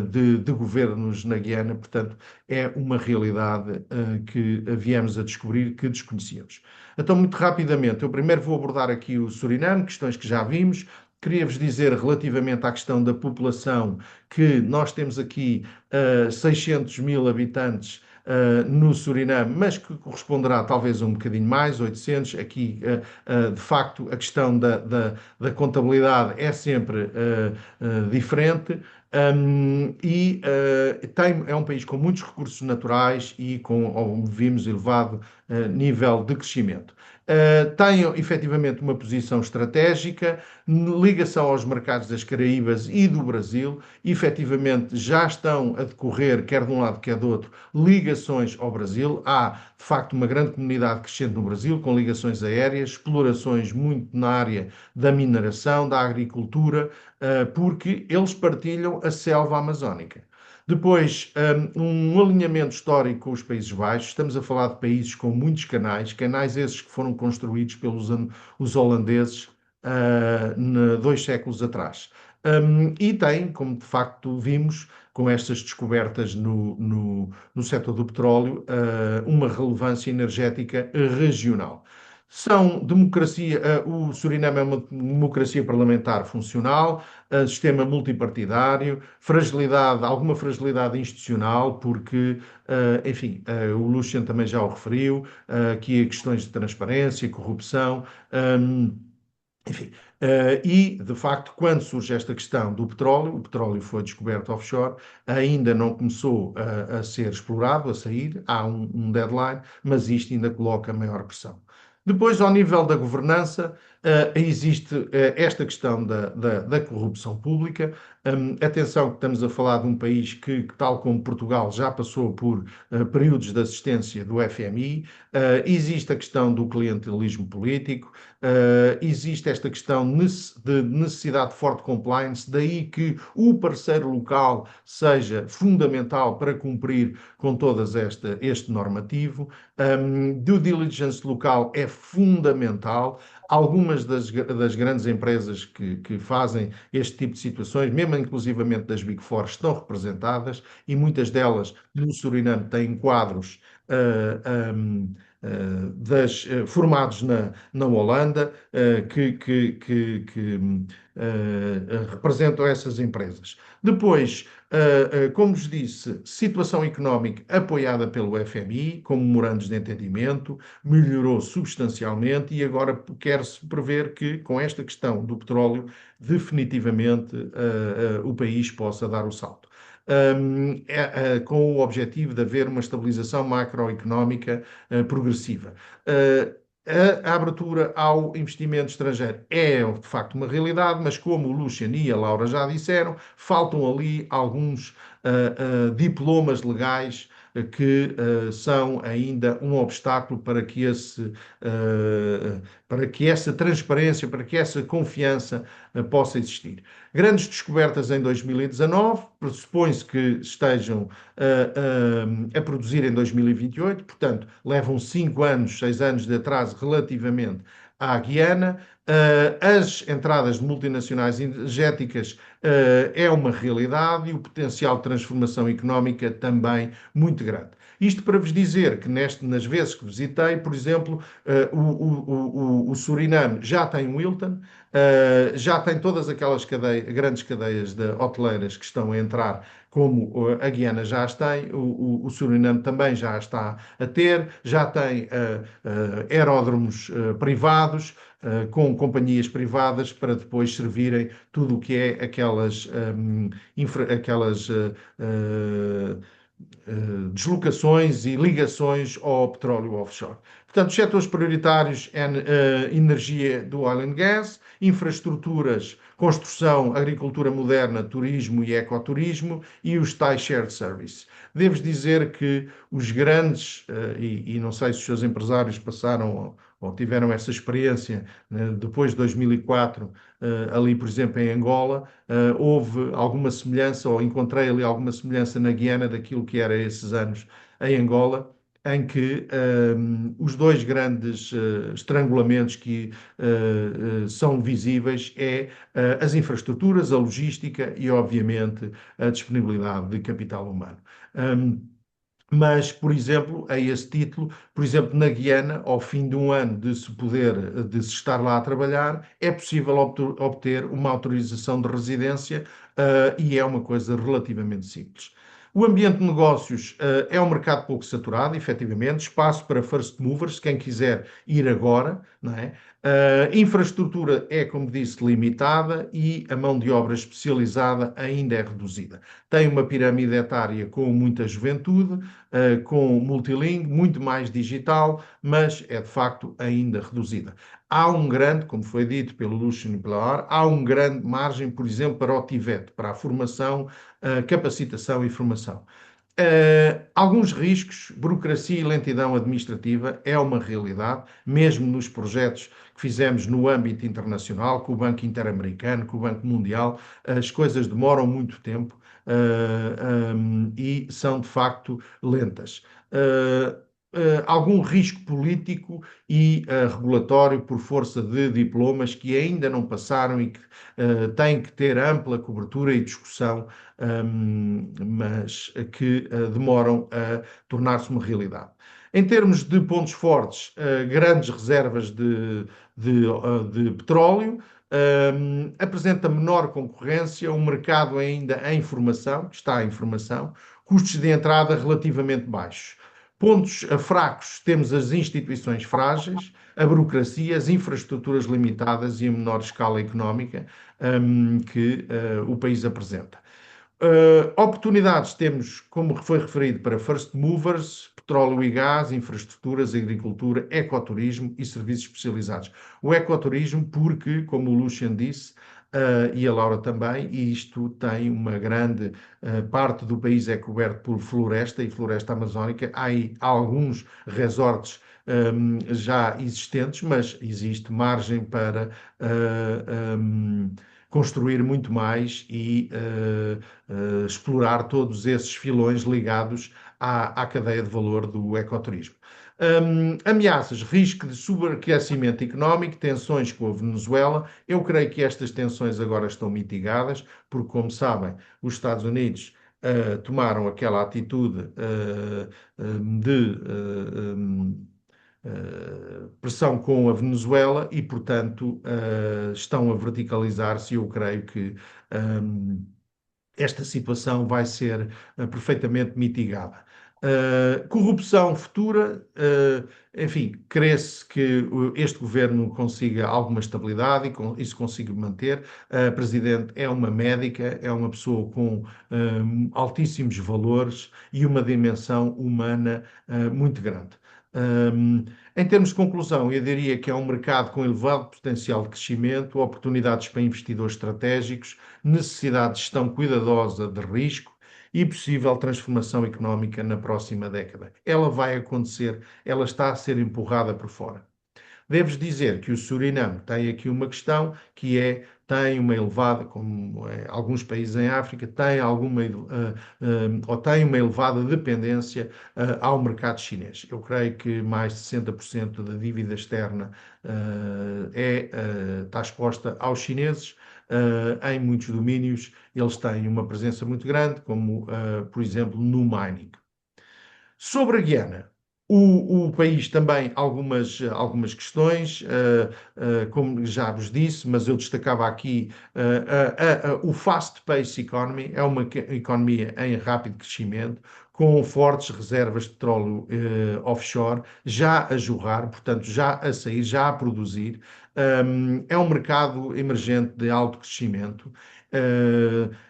de governos na Guiana, portanto, é uma realidade que viemos a descobrir que desconhecíamos. Então, muito rapidamente, eu primeiro vou abordar aqui o Suriname, questões que já vimos. Queria-vos dizer relativamente à questão da população que nós temos aqui 600 mil habitantes no Suriname, mas que corresponderá talvez a um bocadinho mais, 800. Aqui, de facto, a questão da contabilidade é sempre diferente. É um país com muitos recursos naturais e com, como vimos, elevado nível de crescimento. Tem efetivamente uma posição estratégica, ligação aos mercados das Caraíbas e do Brasil. Efetivamente já estão a decorrer, quer de um lado quer do outro, ligações ao Brasil. Há, de facto, uma grande comunidade crescente no Brasil, com ligações aéreas, explorações muito na área da mineração, da agricultura, porque eles partilham a selva amazónica. Depois, um alinhamento histórico com os Países Baixos. Estamos a falar de países com muitos canais esses que foram construídos pelos os holandeses 2 séculos atrás. E tem, como de facto vimos, com estas descobertas no setor do petróleo, uma relevância energética regional. O Suriname é uma democracia parlamentar funcional, sistema multipartidário, alguma fragilidade institucional, porque, enfim, o Lucian também já o referiu, aqui questões de transparência, corrupção, enfim. E, de facto, quando surge esta questão do petróleo, o petróleo foi descoberto offshore, ainda não começou a ser explorado, a sair, há um deadline, mas isto ainda coloca maior pressão. Depois, ao nível da governança, existe esta questão da corrupção pública. Atenção que estamos a falar de um país que, tal como Portugal, já passou por períodos de assistência do FMI. Existe a questão do clientelismo político. Existe esta questão de necessidade de forte compliance, daí que o parceiro local seja fundamental para cumprir com todas este normativo. Due diligence local é fundamental. Algumas das grandes empresas que fazem este tipo de situações, mesmo inclusivamente das Big Four, estão representadas e muitas delas no Suriname têm quadros formados na Holanda, que representam essas empresas. Depois, como vos disse, situação económica apoiada pelo FMI, com memorandos de entendimento, melhorou substancialmente e agora quer-se prever que, com esta questão do petróleo, definitivamente o país possa dar o salto. Com o objetivo de haver uma estabilização macroeconómica progressiva. A abertura ao investimento estrangeiro é, de facto, uma realidade, mas como o Lucian e a Laura já disseram, faltam ali alguns diplomas legais que são ainda um obstáculo para que essa transparência, para que essa confiança possa existir. Grandes descobertas em 2019, pressupõe-se que estejam a produzir em 2028, portanto, levam 6 anos de atraso relativamente à Guiana. As entradas de multinacionais energéticas é uma realidade e o potencial de transformação económica também muito grande. Isto para vos dizer que nas vezes que visitei, por exemplo, o Suriname já tem um Hilton, já tem todas aquelas grandes cadeias de hoteleiras que estão a entrar, como a Guiana já as tem, o Suriname também já está a ter, já tem aeródromos privados, com companhias privadas para depois servirem tudo o que é aquelas deslocações e ligações ao petróleo offshore. Portanto, os setores prioritários é energia do oil and gas, infraestruturas, construção, agricultura moderna, turismo e ecoturismo e os tais shared service. Devo dizer que os grandes, e não sei se os seus empresários passaram ou tiveram essa experiência depois de 2004, ali, por exemplo, em Angola, houve alguma semelhança, ou encontrei ali alguma semelhança na Guiana daquilo que era esses anos em Angola, em que os dois grandes estrangulamentos que são visíveis é as infraestruturas, a logística e, obviamente, a disponibilidade de capital humano. Mas, por exemplo, a esse título, por exemplo, na Guiana, ao fim de um ano de se estar lá a trabalhar, é possível obter uma autorização de residência, e é uma coisa relativamente simples. O ambiente de negócios é um mercado pouco saturado, efetivamente, espaço para first movers, quem quiser ir agora, não é? Infraestrutura é, como disse, limitada e a mão de obra especializada ainda é reduzida. Tem uma pirâmide etária com muita juventude, com multilingue, muito mais digital, mas é de facto ainda reduzida. Há um grande, como foi dito pelo Lucian e pela Ar, há um grande margem, por exemplo, para o TVET, para a formação, capacitação e formação. Alguns riscos, burocracia e lentidão administrativa é uma realidade, mesmo nos projetos que fizemos no âmbito internacional, com o Banco Interamericano, com o Banco Mundial, as coisas demoram muito tempo e são de facto lentas. Algum risco político e regulatório por força de diplomas que ainda não passaram e que têm que ter ampla cobertura e discussão, mas que demoram a tornar-se uma realidade. Em termos de pontos fortes, grandes reservas de petróleo, apresenta menor concorrência, um mercado ainda em formação, que está em formação, custos de entrada relativamente baixos. Pontos fracos, temos as instituições frágeis, a burocracia, as infraestruturas limitadas e a menor escala económica que o país apresenta. Oportunidades temos, como foi referido, para first movers, petróleo e gás, infraestruturas, agricultura, ecoturismo e serviços especializados. O ecoturismo porque, como o Lucian disse, e a Laura também, e isto tem uma grande parte do país é coberto por floresta e floresta amazónica. Há aí alguns resorts já existentes, mas existe margem para construir muito mais e explorar todos esses filões ligados à cadeia de valor do ecoturismo. Ameaças, risco de sobreaquecimento económico, tensões com a Venezuela. Eu creio que estas tensões agora estão mitigadas, porque, como sabem, os Estados Unidos tomaram aquela atitude de pressão com a Venezuela e, portanto, estão a verticalizar-se. E eu creio que esta situação vai ser perfeitamente mitigada. Corrupção futura, enfim, crê-se que este governo consiga alguma estabilidade e se consiga manter. A Presidente é uma médica, é uma pessoa com altíssimos valores e uma dimensão humana muito grande. Em termos de conclusão, eu diria que é um mercado com elevado potencial de crescimento, oportunidades para investidores estratégicos, necessidade de gestão cuidadosa de risco e possível transformação económica na próxima década. Ela vai acontecer, ela está a ser empurrada por fora. Deves dizer que o Suriname tem aqui uma questão que tem uma elevada, como alguns países em África, ou tem uma elevada dependência ao mercado chinês. Eu creio que mais de 60% da dívida externa está exposta aos chineses. Em muitos domínios eles têm uma presença muito grande, como, por exemplo, no mining. Sobre a Guiana, o país também algumas questões, como já vos disse, mas eu destacava aqui o fast pace economy, é uma economia em rápido crescimento, com fortes reservas de petróleo offshore, já a jorrar, portanto, já a sair, já a produzir. É um mercado emergente de alto crescimento.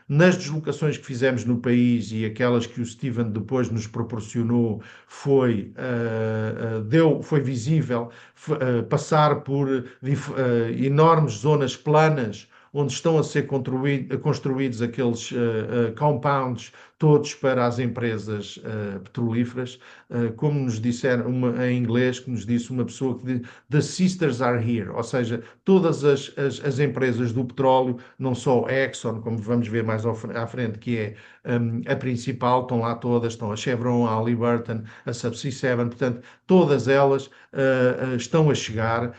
Nas deslocações que fizemos no país e aquelas que o Steven depois nos proporcionou, foi visível passar por enormes zonas planas onde estão a ser construídos aqueles compounds todos para as empresas petrolíferas, como nos disseram em inglês, que nos disse uma pessoa que The sisters are here, ou seja, todas as empresas do petróleo, não só a Exxon, como vamos ver mais à frente, que é a principal, estão lá todas, estão a Chevron, a Halliburton, a Subsea 7, portanto, todas elas estão a chegar,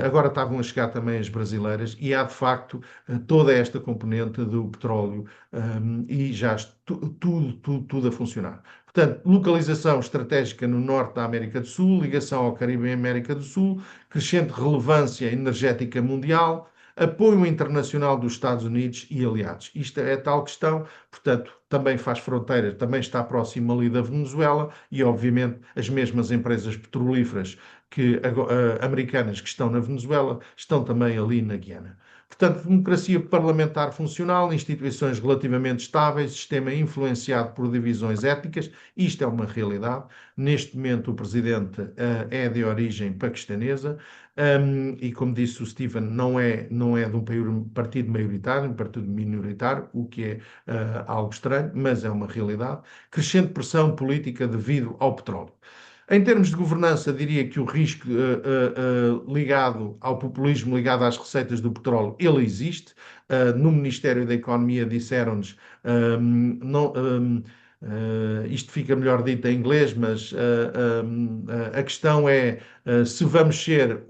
agora estavam a chegar também as brasileiras, e há de facto toda esta componente do petróleo e já tudo a funcionar. Portanto, localização estratégica no norte da América do Sul, ligação ao Caribe e América do Sul, crescente relevância energética mundial, apoio internacional dos Estados Unidos e aliados. Isto é tal questão, portanto, também faz fronteira, também está próximo ali da Venezuela e, obviamente, as mesmas empresas petrolíferas americanas que estão na Venezuela estão também ali na Guiana. Portanto, democracia parlamentar funcional, instituições relativamente estáveis, sistema influenciado por divisões étnicas, isto é uma realidade. Neste momento, o presidente é de origem paquistanesa e, como disse o Steven, não é de um partido maioritário, um partido minoritário, o que é algo estranho, mas é uma realidade. Crescente pressão política devido ao petróleo. Em termos de governança, diria que o risco ligado ao populismo, ligado às receitas do petróleo, ele existe. No Ministério da Economia disseram-nos, isto fica melhor dito em inglês, mas a questão é se vamos ser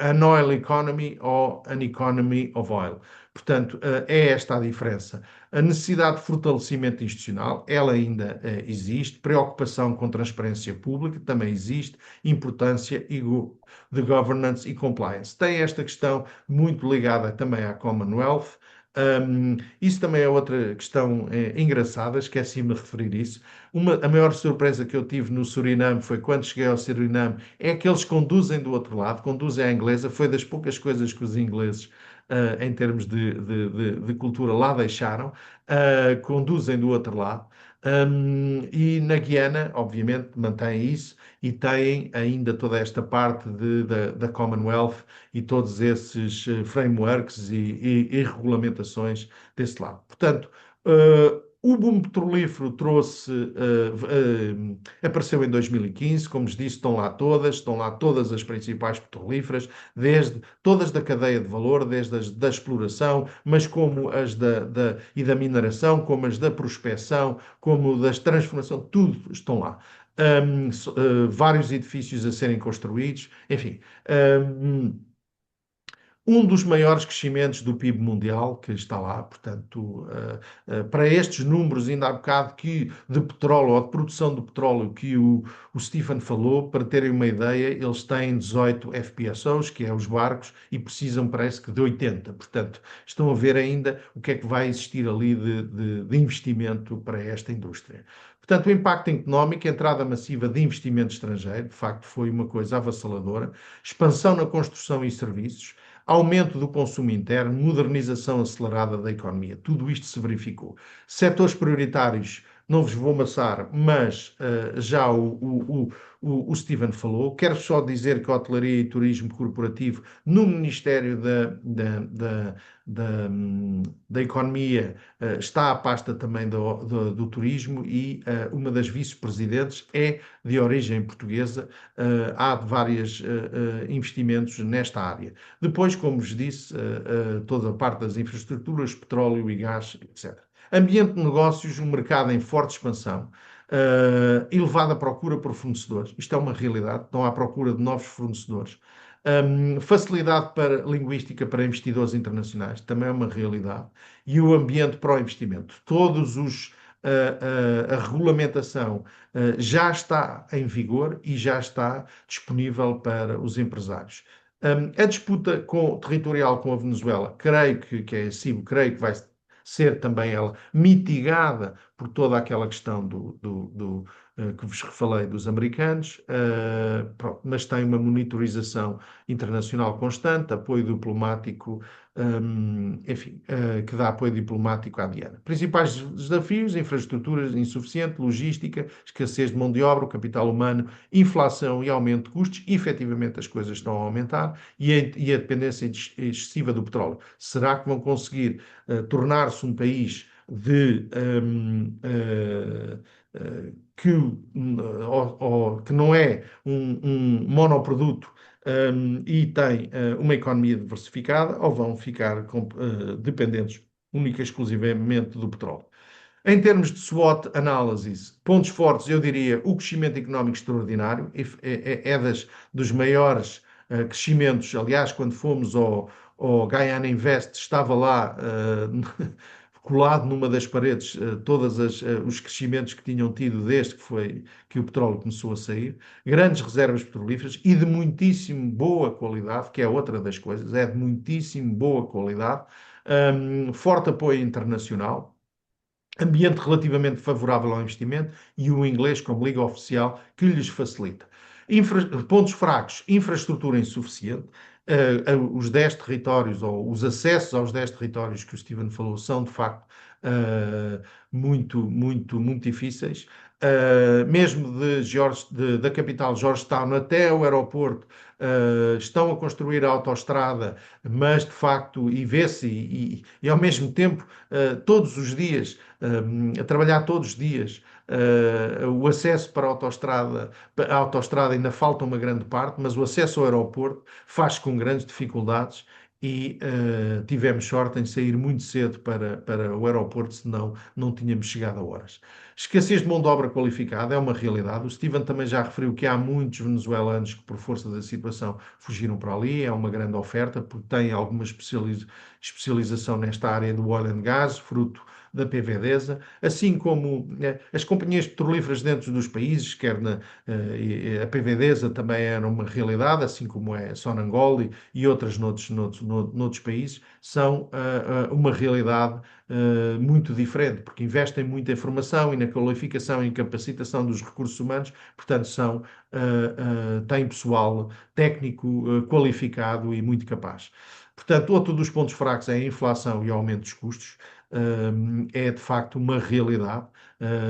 an oil economy ou an economy of oil. Portanto, é esta a diferença. A necessidade de fortalecimento institucional, ela ainda existe. Preocupação com transparência pública, também existe. Importância de governance e compliance. Tem esta questão muito ligada também à Commonwealth. Isso também é outra questão engraçada, esqueci-me de referir isso. A maior surpresa que eu tive no Suriname foi quando cheguei ao Suriname, é que eles conduzem do outro lado, conduzem à inglesa, foi das poucas coisas que os ingleses em termos de cultura, lá deixaram, conduzem do outro lado. E na Guiana, obviamente, mantém isso e têm ainda toda esta parte da Commonwealth e todos esses frameworks e regulamentações desse lado. Portanto, o boom petrolífero apareceu em 2015, como vos disse, estão lá todas as principais petrolíferas, todas da cadeia de valor, desde as da exploração, mas como as da mineração, como as da prospecção, como das transformação, tudo estão lá. Vários edifícios a serem construídos, enfim. Um dos maiores crescimentos do PIB mundial que está lá, portanto, para estes números, ainda há bocado, de petróleo, ou de produção de petróleo, que o Stephen falou, para terem uma ideia, eles têm 18 FPSOs, que é os barcos, e precisam, parece que, de 80. Portanto, estão a ver ainda o que é que vai existir ali de investimento para esta indústria. Portanto, o impacto económico, a entrada massiva de investimento estrangeiro, de facto, foi uma coisa avassaladora, expansão na construção e serviços, aumento do consumo interno, modernização acelerada da economia. Tudo isto se verificou. Setores prioritários, não vos vou amassar, mas já o Steven falou. Quero só dizer que a hotelaria e turismo corporativo no Ministério da Economia está à pasta também do turismo e uma das vice-presidentes é de origem portuguesa. Há vários investimentos nesta área. Depois, como vos disse, toda a parte das infraestruturas, petróleo e gás, etc. Ambiente de negócios, um mercado em forte expansão, elevada procura por fornecedores. Isto é uma realidade, estão à procura de novos fornecedores. Facilidade linguística para investidores internacionais, também é uma realidade. E o ambiente para o investimento. Todos os a regulamentação já está em vigor e já está disponível para os empresários. A disputa territorial com a Venezuela, creio que é assim, creio que vai ser também ela mitigada por toda aquela questão que vos falei dos americanos, pronto, mas tem uma monitorização internacional constante, apoio diplomático, enfim, que dá apoio diplomático à Diana. Principais desafios: infraestruturas insuficiente, logística, escassez de mão de obra, capital humano, inflação e aumento de custos. E, efetivamente, as coisas estão a aumentar e a dependência excessiva do petróleo. Será que vão conseguir tornar-se um país que não é um monoproduto e tem uma economia diversificada, ou vão ficar dependentes única e exclusivamente do petróleo? Em termos de SWOT análise, pontos fortes, eu diria o crescimento económico extraordinário, dos maiores crescimentos. Aliás, quando fomos ao Guyana Invest, estava lá colado numa das paredes todos os crescimentos que tinham tido desde que o petróleo começou a sair, grandes reservas petrolíferas e de muitíssimo boa qualidade, que é outra das coisas, é de muitíssimo boa qualidade, forte apoio internacional, ambiente relativamente favorável ao investimento e o inglês como língua oficial que lhes facilita. Pontos fracos: infraestrutura insuficiente. Os 10 territórios, ou os acessos aos 10 territórios que o Steven falou, são de facto muito difíceis. Mesmo da capital Georgetown até o aeroporto, estão a construir a autoestrada, mas de facto, e vê-se, e ao mesmo tempo, todos os dias, a trabalhar todos os dias, o acesso para a autoestrada ainda falta uma grande parte, mas o acesso ao aeroporto faz com grandes dificuldades e tivemos sorte em sair muito cedo para o aeroporto, senão não tínhamos chegado a horas. Escassez de mão de obra qualificada é uma realidade. O Steven também já referiu que há muitos venezuelanos que, por força da situação, fugiram para ali. É uma grande oferta, porque tem alguma especialização nesta área do oil and gas, fruto da PVDESA, assim como as companhias petrolíferas dentro dos países, a PVDESA também era uma realidade, assim como é a Sonangol e outras noutros países, são uma realidade muito diferente, porque investem muito em formação e na qualificação e capacitação dos recursos humanos, portanto têm pessoal técnico qualificado e muito capaz. Portanto, outro dos pontos fracos é a inflação e o aumento dos custos. É de facto uma realidade.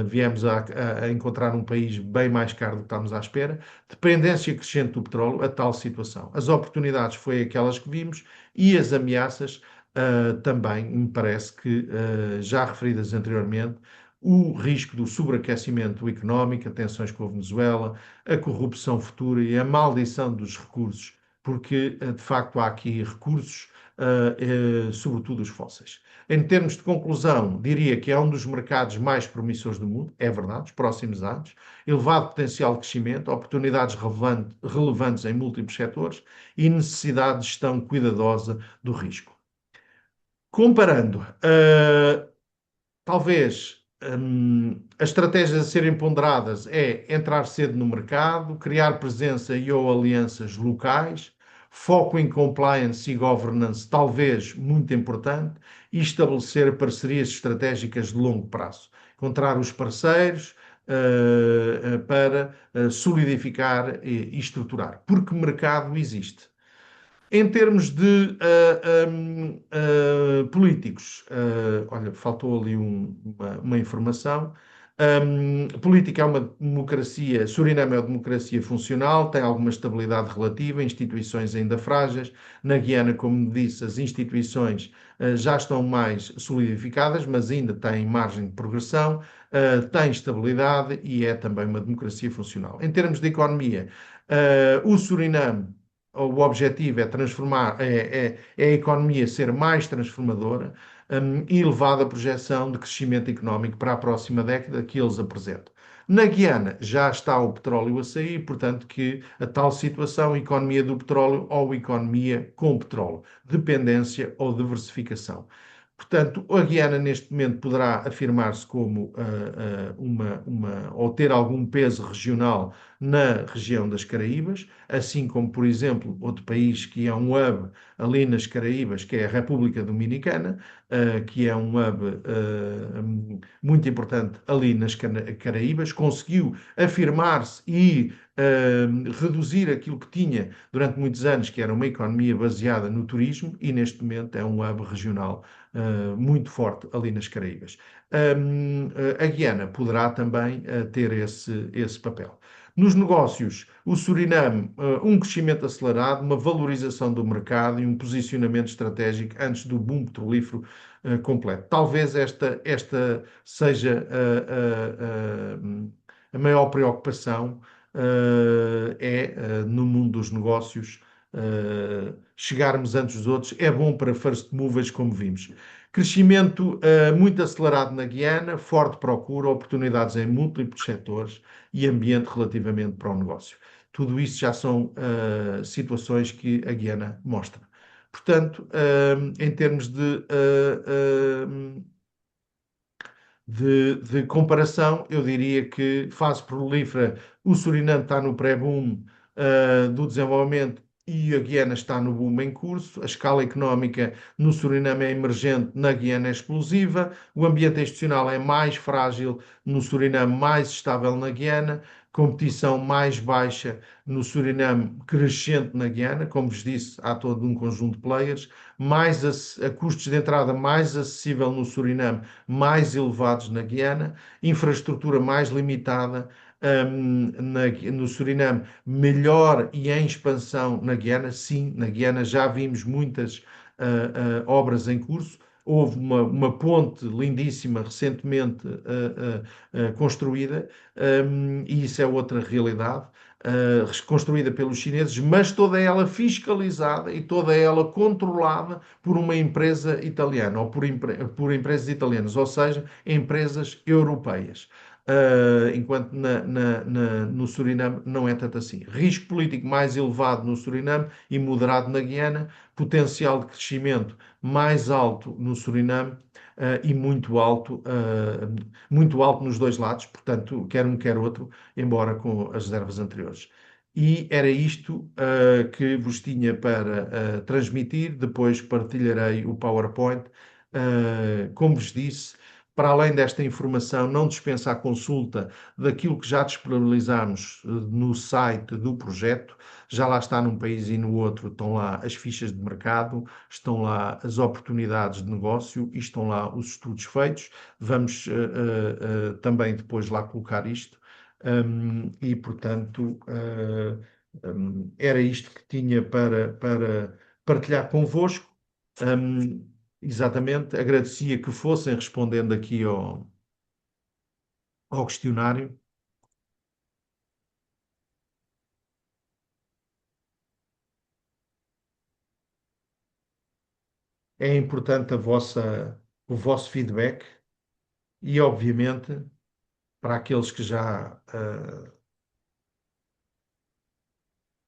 Viemos a encontrar um país bem mais caro do que estávamos à espera. Dependência crescente do petróleo, a tal situação. As oportunidades foi aquelas que vimos e as ameaças também, me parece que já referidas anteriormente, o risco do sobreaquecimento económico, as tensões com a Venezuela, a corrupção futura e a maldição dos recursos, porque de facto há aqui recursos, sobretudo os fósseis. Em termos de conclusão, diria que é um dos mercados mais promissores do mundo, é verdade, nos próximos anos, elevado potencial de crescimento, oportunidades relevantes em múltiplos setores e necessidade de gestão cuidadosa do risco. Comparando, talvez as estratégias a serem ponderadas é entrar cedo no mercado, criar presença e ou alianças locais, foco em compliance e governance, talvez muito importante, e estabelecer parcerias estratégicas de longo prazo. Encontrar os parceiros para solidificar e estruturar, porque mercado existe. Em termos de políticos, olha, faltou ali uma informação. Política é uma democracia, Suriname é uma democracia funcional, tem alguma estabilidade relativa, instituições ainda frágeis. Na Guiana, como disse, as instituições já estão mais solidificadas, mas ainda têm margem de progressão, tem estabilidade e é também uma democracia funcional. Em termos de economia, o Suriname, o objetivo é transformar, a economia ser mais transformadora e elevada a projeção de crescimento económico para a próxima década que eles apresentam. Na Guiana já está o petróleo a sair, portanto que a tal situação, economia do petróleo ou economia com petróleo, dependência ou diversificação. Portanto, a Guiana neste momento poderá afirmar-se como ou ter algum peso regional na região das Caraíbas, assim como, por exemplo, outro país que é um hub ali nas Caraíbas, que é a República Dominicana, que é um hub muito importante ali nas Caraíbas, conseguiu afirmar-se e reduzir aquilo que tinha durante muitos anos, que era uma economia baseada no turismo, e neste momento é um hub regional muito forte ali nas Caraíbas. A Guiana poderá também ter esse papel. Nos negócios, o Suriname, um crescimento acelerado, uma valorização do mercado e um posicionamento estratégico antes do boom petrolífero completo. Talvez esta seja a maior preocupação no mundo dos negócios, chegarmos antes dos outros. É bom para first movers, como vimos. Crescimento muito acelerado na Guiana, forte procura, oportunidades em múltiplos setores e ambiente relativamente para o negócio. Tudo isso já são situações que a Guiana mostra. Portanto, em termos de comparação, eu diria que fase prolífera, o Suriname está no pré-boom do desenvolvimento e a Guiana está no boom em curso. A escala económica no Suriname é emergente, na Guiana é explosiva. O ambiente institucional é mais frágil no Suriname, mais estável na Guiana. Competição mais baixa no Suriname, crescente na Guiana. Como vos disse, há todo um conjunto de players. A custos de entrada mais acessível no Suriname, mais elevados na Guiana, infraestrutura mais limitada no Suriname, melhor e em expansão na Guiana. Sim, na Guiana já vimos muitas obras em curso. Houve uma ponte lindíssima recentemente construída, e isso é outra realidade. Construída pelos chineses, mas toda ela fiscalizada e toda ela controlada por uma empresa italiana ou por empresas italianas, ou seja, empresas europeias. Enquanto no Suriname não é tanto assim. Risco político mais elevado no Suriname e moderado na Guiana, potencial de crescimento mais alto no Suriname e muito alto nos dois lados, portanto, quer um, quer outro, embora com as reservas anteriores. E era isto que vos tinha para transmitir. Depois partilharei o PowerPoint. Como vos disse, para além desta informação, não dispensa a consulta daquilo que já disponibilizamos no site do projeto. Já lá está num país e no outro, estão lá as fichas de mercado, estão lá as oportunidades de negócio e estão lá os estudos feitos. Vamos também depois lá colocar isto. E, portanto, era isto que tinha para partilhar convosco. Exatamente, agradecia que fossem respondendo aqui ao questionário. É importante o vosso feedback e, obviamente, para aqueles que já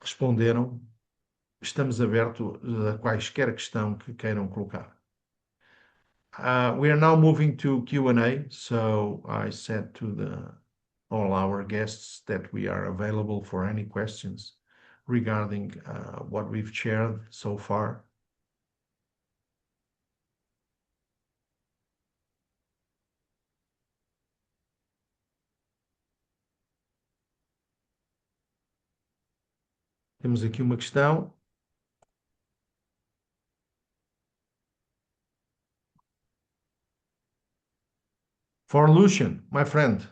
responderam, estamos abertos a quaisquer questão que queiram colocar. We are now moving to Q&A, so I said to all our guests that we are available for any questions regarding what we've shared so far. Temos aqui uma questão. For Lucian, my friend,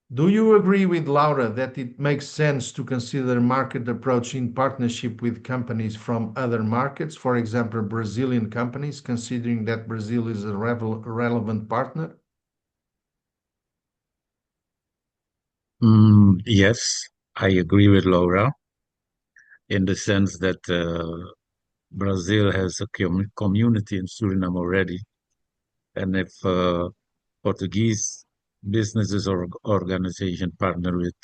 do you agree with Laura that it makes sense to consider market approach in partnership with companies from other markets, for example, Brazilian companies, considering that Brazil is a relevant partner? Yes, I agree with Laura in the sense that Brazil has a community in Suriname already. And if Portuguese businesses or organization partner with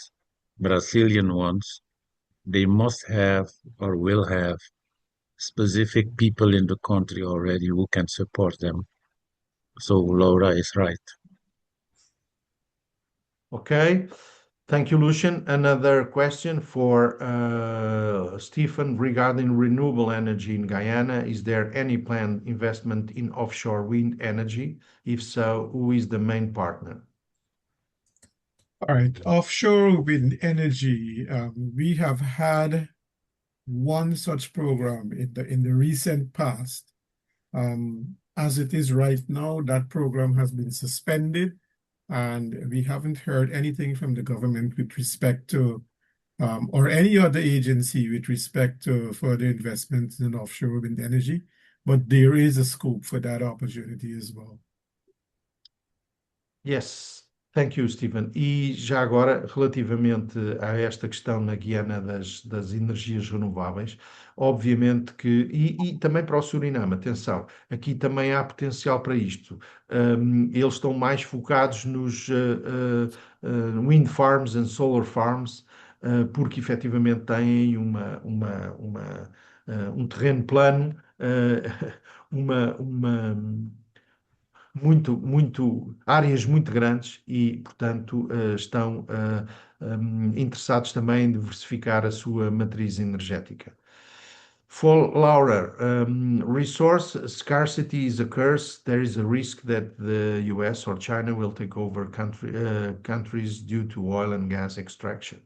Brazilian ones, they must have or will have specific people in the country already who can support them. So Laura is right. Okay. Thank you, Lucian. Another question for Stephen regarding renewable energy in Guyana. Is there any planned investment in offshore wind energy? If so, who is the main partner? All right, offshore wind energy. We have had one such program in the recent past. As it is right now, that program has been suspended, and we haven't heard anything from the government with respect to, or any other agency with respect to further investments in offshore wind energy. But there is a scope for that opportunity as well. Yes, thank you, Stephen. E já agora, relativamente a esta questão na Guiana das energias renováveis, obviamente que, e também para o Suriname, atenção, aqui também há potencial para isto. Eles estão mais focados nos wind farms and solar farms, porque efetivamente têm um terreno plano, uma áreas muito grandes e, portanto, estão interessados também em diversificar a sua matriz energética. For Laura, resource scarcity is a curse. There is a risk that the US or China will take over countries due to oil and gas extraction.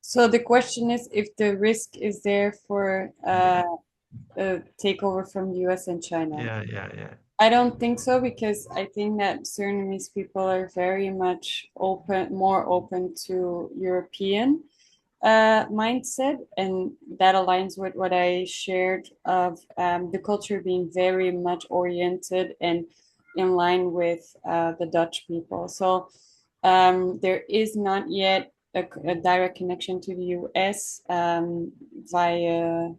So the question is if the risk is there for a takeover from US and China. Yeah. I don't think so, because I think that Surinamese people are very much more open to European mindset, and that aligns with what I shared of the culture being very much oriented and in line with the Dutch people. So there is not yet a direct connection to the US via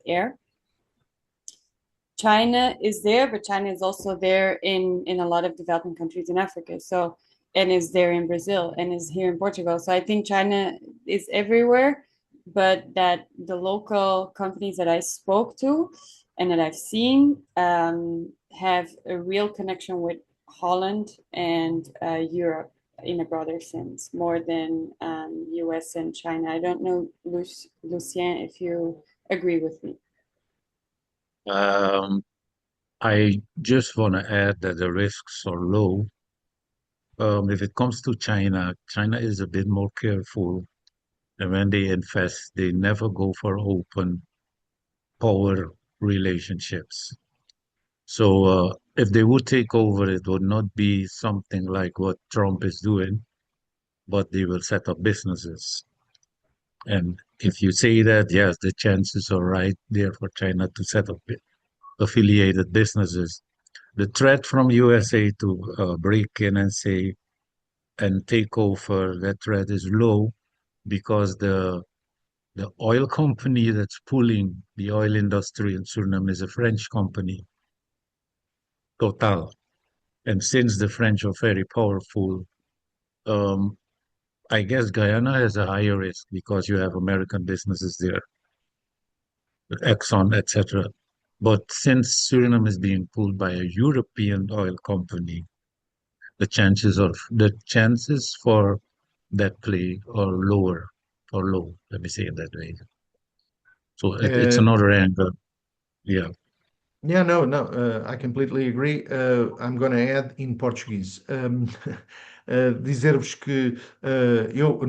air. China is there, but China is also there in a lot of developing countries in Africa. So, and is there in Brazil and is here in Portugal. So I think China is everywhere, but that the local companies that I spoke to and that I've seen have a real connection with Holland and Europe in a broader sense, more than US and China. I don't know, Lucien, if you agree with me. I just want to add that the risks are low. If it comes to China, China is a bit more careful. And when they invest, they never go for open power relationships. So if they would take over, it would not be something like what Trump is doing, but they will set up businesses. And if you say that, yes, the chances are right there for China to set up affiliated businesses. The threat from USA to break in and say and take over, that threat is low, because the oil company that's pulling the oil industry in Suriname is a French company, Total. And since the French are very powerful, I guess Guyana has a higher risk because you have American businesses there, Exxon, etc. But since Suriname is being pulled by a European oil company, the chances for that play are lower, or low, let me say it that way. So it's another angle. Yeah. Yeah, no, I completely agree. I'm going to add in Portuguese. Dizer-vos que eu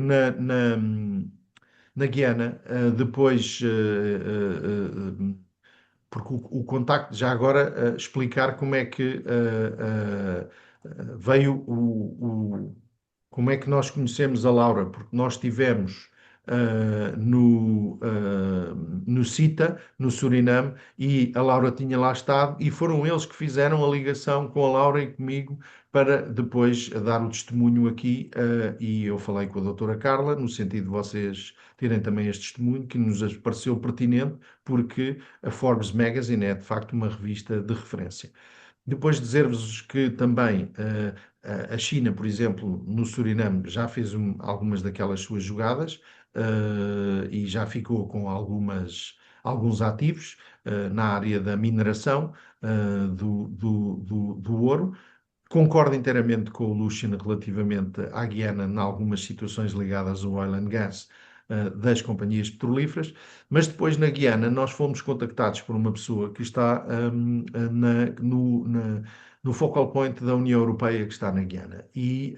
na Guiana, depois, porque o contacto, já agora, explicar como é que veio como é que nós conhecemos a Laura, porque nós tivemos no CITA, no Suriname, e a Laura tinha lá estado, e foram eles que fizeram a ligação com a Laura e comigo para depois dar o testemunho aqui, e eu falei com a doutora Carla, no sentido de vocês terem também este testemunho, que nos pareceu pertinente, porque a Forbes Magazine é de facto uma revista de referência. Depois dizer-vos que também a China, por exemplo, no Suriname, já fez algumas daquelas suas jogadas e já ficou com alguns ativos. na área da mineração do ouro. Concordo inteiramente com o Lucian relativamente à Guiana, em algumas situações ligadas ao oil and gas das companhias petrolíferas, mas depois na Guiana nós fomos contactados por uma pessoa que está no focal point da União Europeia que está na Guiana e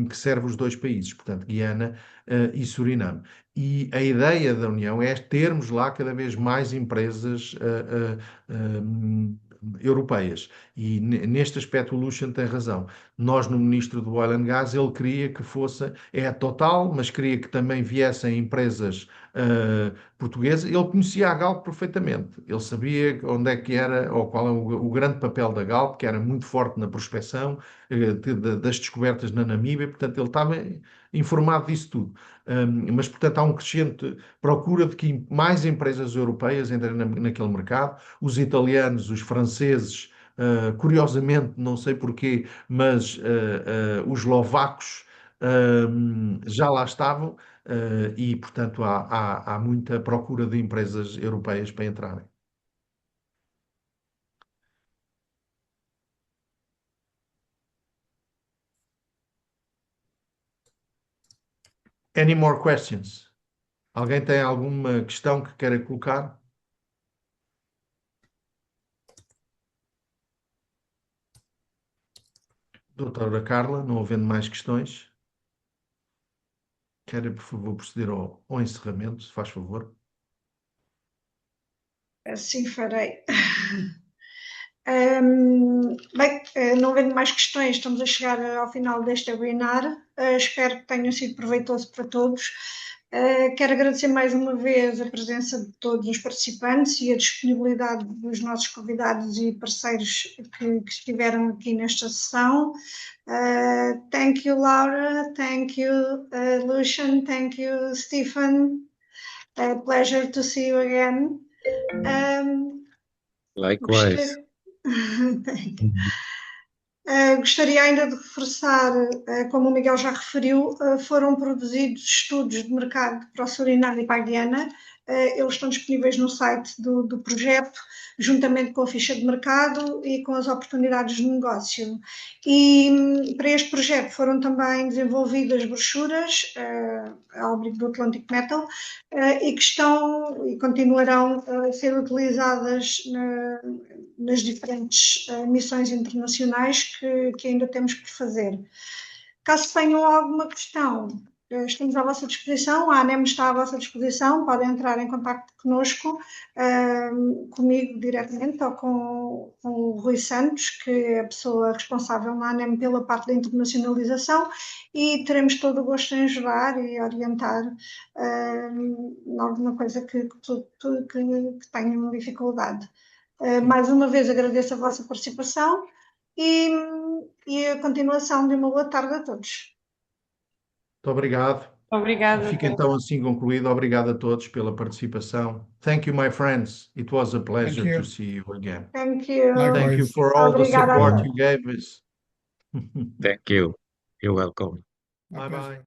que serve os dois países, portanto, Guiana e Suriname. E a ideia da União é termos lá cada vez mais empresas europeias. E neste aspecto o Lucian tem razão. Nós, no Ministro do Oil and Gas, ele queria que fosse, é a Total, mas queria que também viessem empresas portuguesas. Ele conhecia a Galp perfeitamente. Ele sabia onde é que era, ou qual é o grande papel da Galp, que era muito forte na prospecção das descobertas na Namíbia, portanto, ele estava informado disso tudo. Mas, portanto, há um crescente procura de que mais empresas europeias entrem naquele mercado. Os italianos, os franceses, curiosamente, não sei porquê, mas os eslovacos já lá estavam e, portanto, há muita procura de empresas europeias para entrarem. Any more questions? Alguém tem alguma questão que queira colocar? Doutora Carla, não havendo mais questões, quer, por favor, proceder ao encerramento, se faz favor. Assim farei. Bem, não havendo mais questões, estamos a chegar ao final deste webinar. Espero que tenha sido proveitoso para todos. Quero agradecer mais uma vez a presença de todos os participantes e a disponibilidade dos nossos convidados e parceiros que estiveram aqui nesta sessão. Thank you, Laura. Thank you, Lucian. Thank you, Stephen. Pleasure to see you again. Likewise. Gostaria ainda de reforçar, como o Miguel já referiu, foram produzidos estudos de mercado para o Suriname e para a Guiana. Eles estão disponíveis no site do projeto, juntamente com a ficha de mercado e com as oportunidades de negócio. E para este projeto foram também desenvolvidas brochuras ao abrigo do Atlantic Metal e que estão e continuarão a ser utilizadas nas diferentes missões internacionais que ainda temos por fazer. Caso tenham alguma questão, estamos à vossa disposição, a ANEM está à vossa disposição, podem entrar em contato connosco, comigo diretamente ou com o Rui Santos, que é a pessoa responsável na ANEM pela parte da internacionalização, e teremos todo o gosto em ajudar e orientar em alguma coisa que tenham dificuldade. Mais uma vez agradeço a vossa participação e a continuação de uma boa tarde a todos. Muito obrigado. Obrigada. Fica então assim concluído. Obrigado a todos pela participação. Thank you, my friends. It was a pleasure to see you again. Thank you. Thank you for all the support you gave us. Thank you. You're welcome. Bye-bye.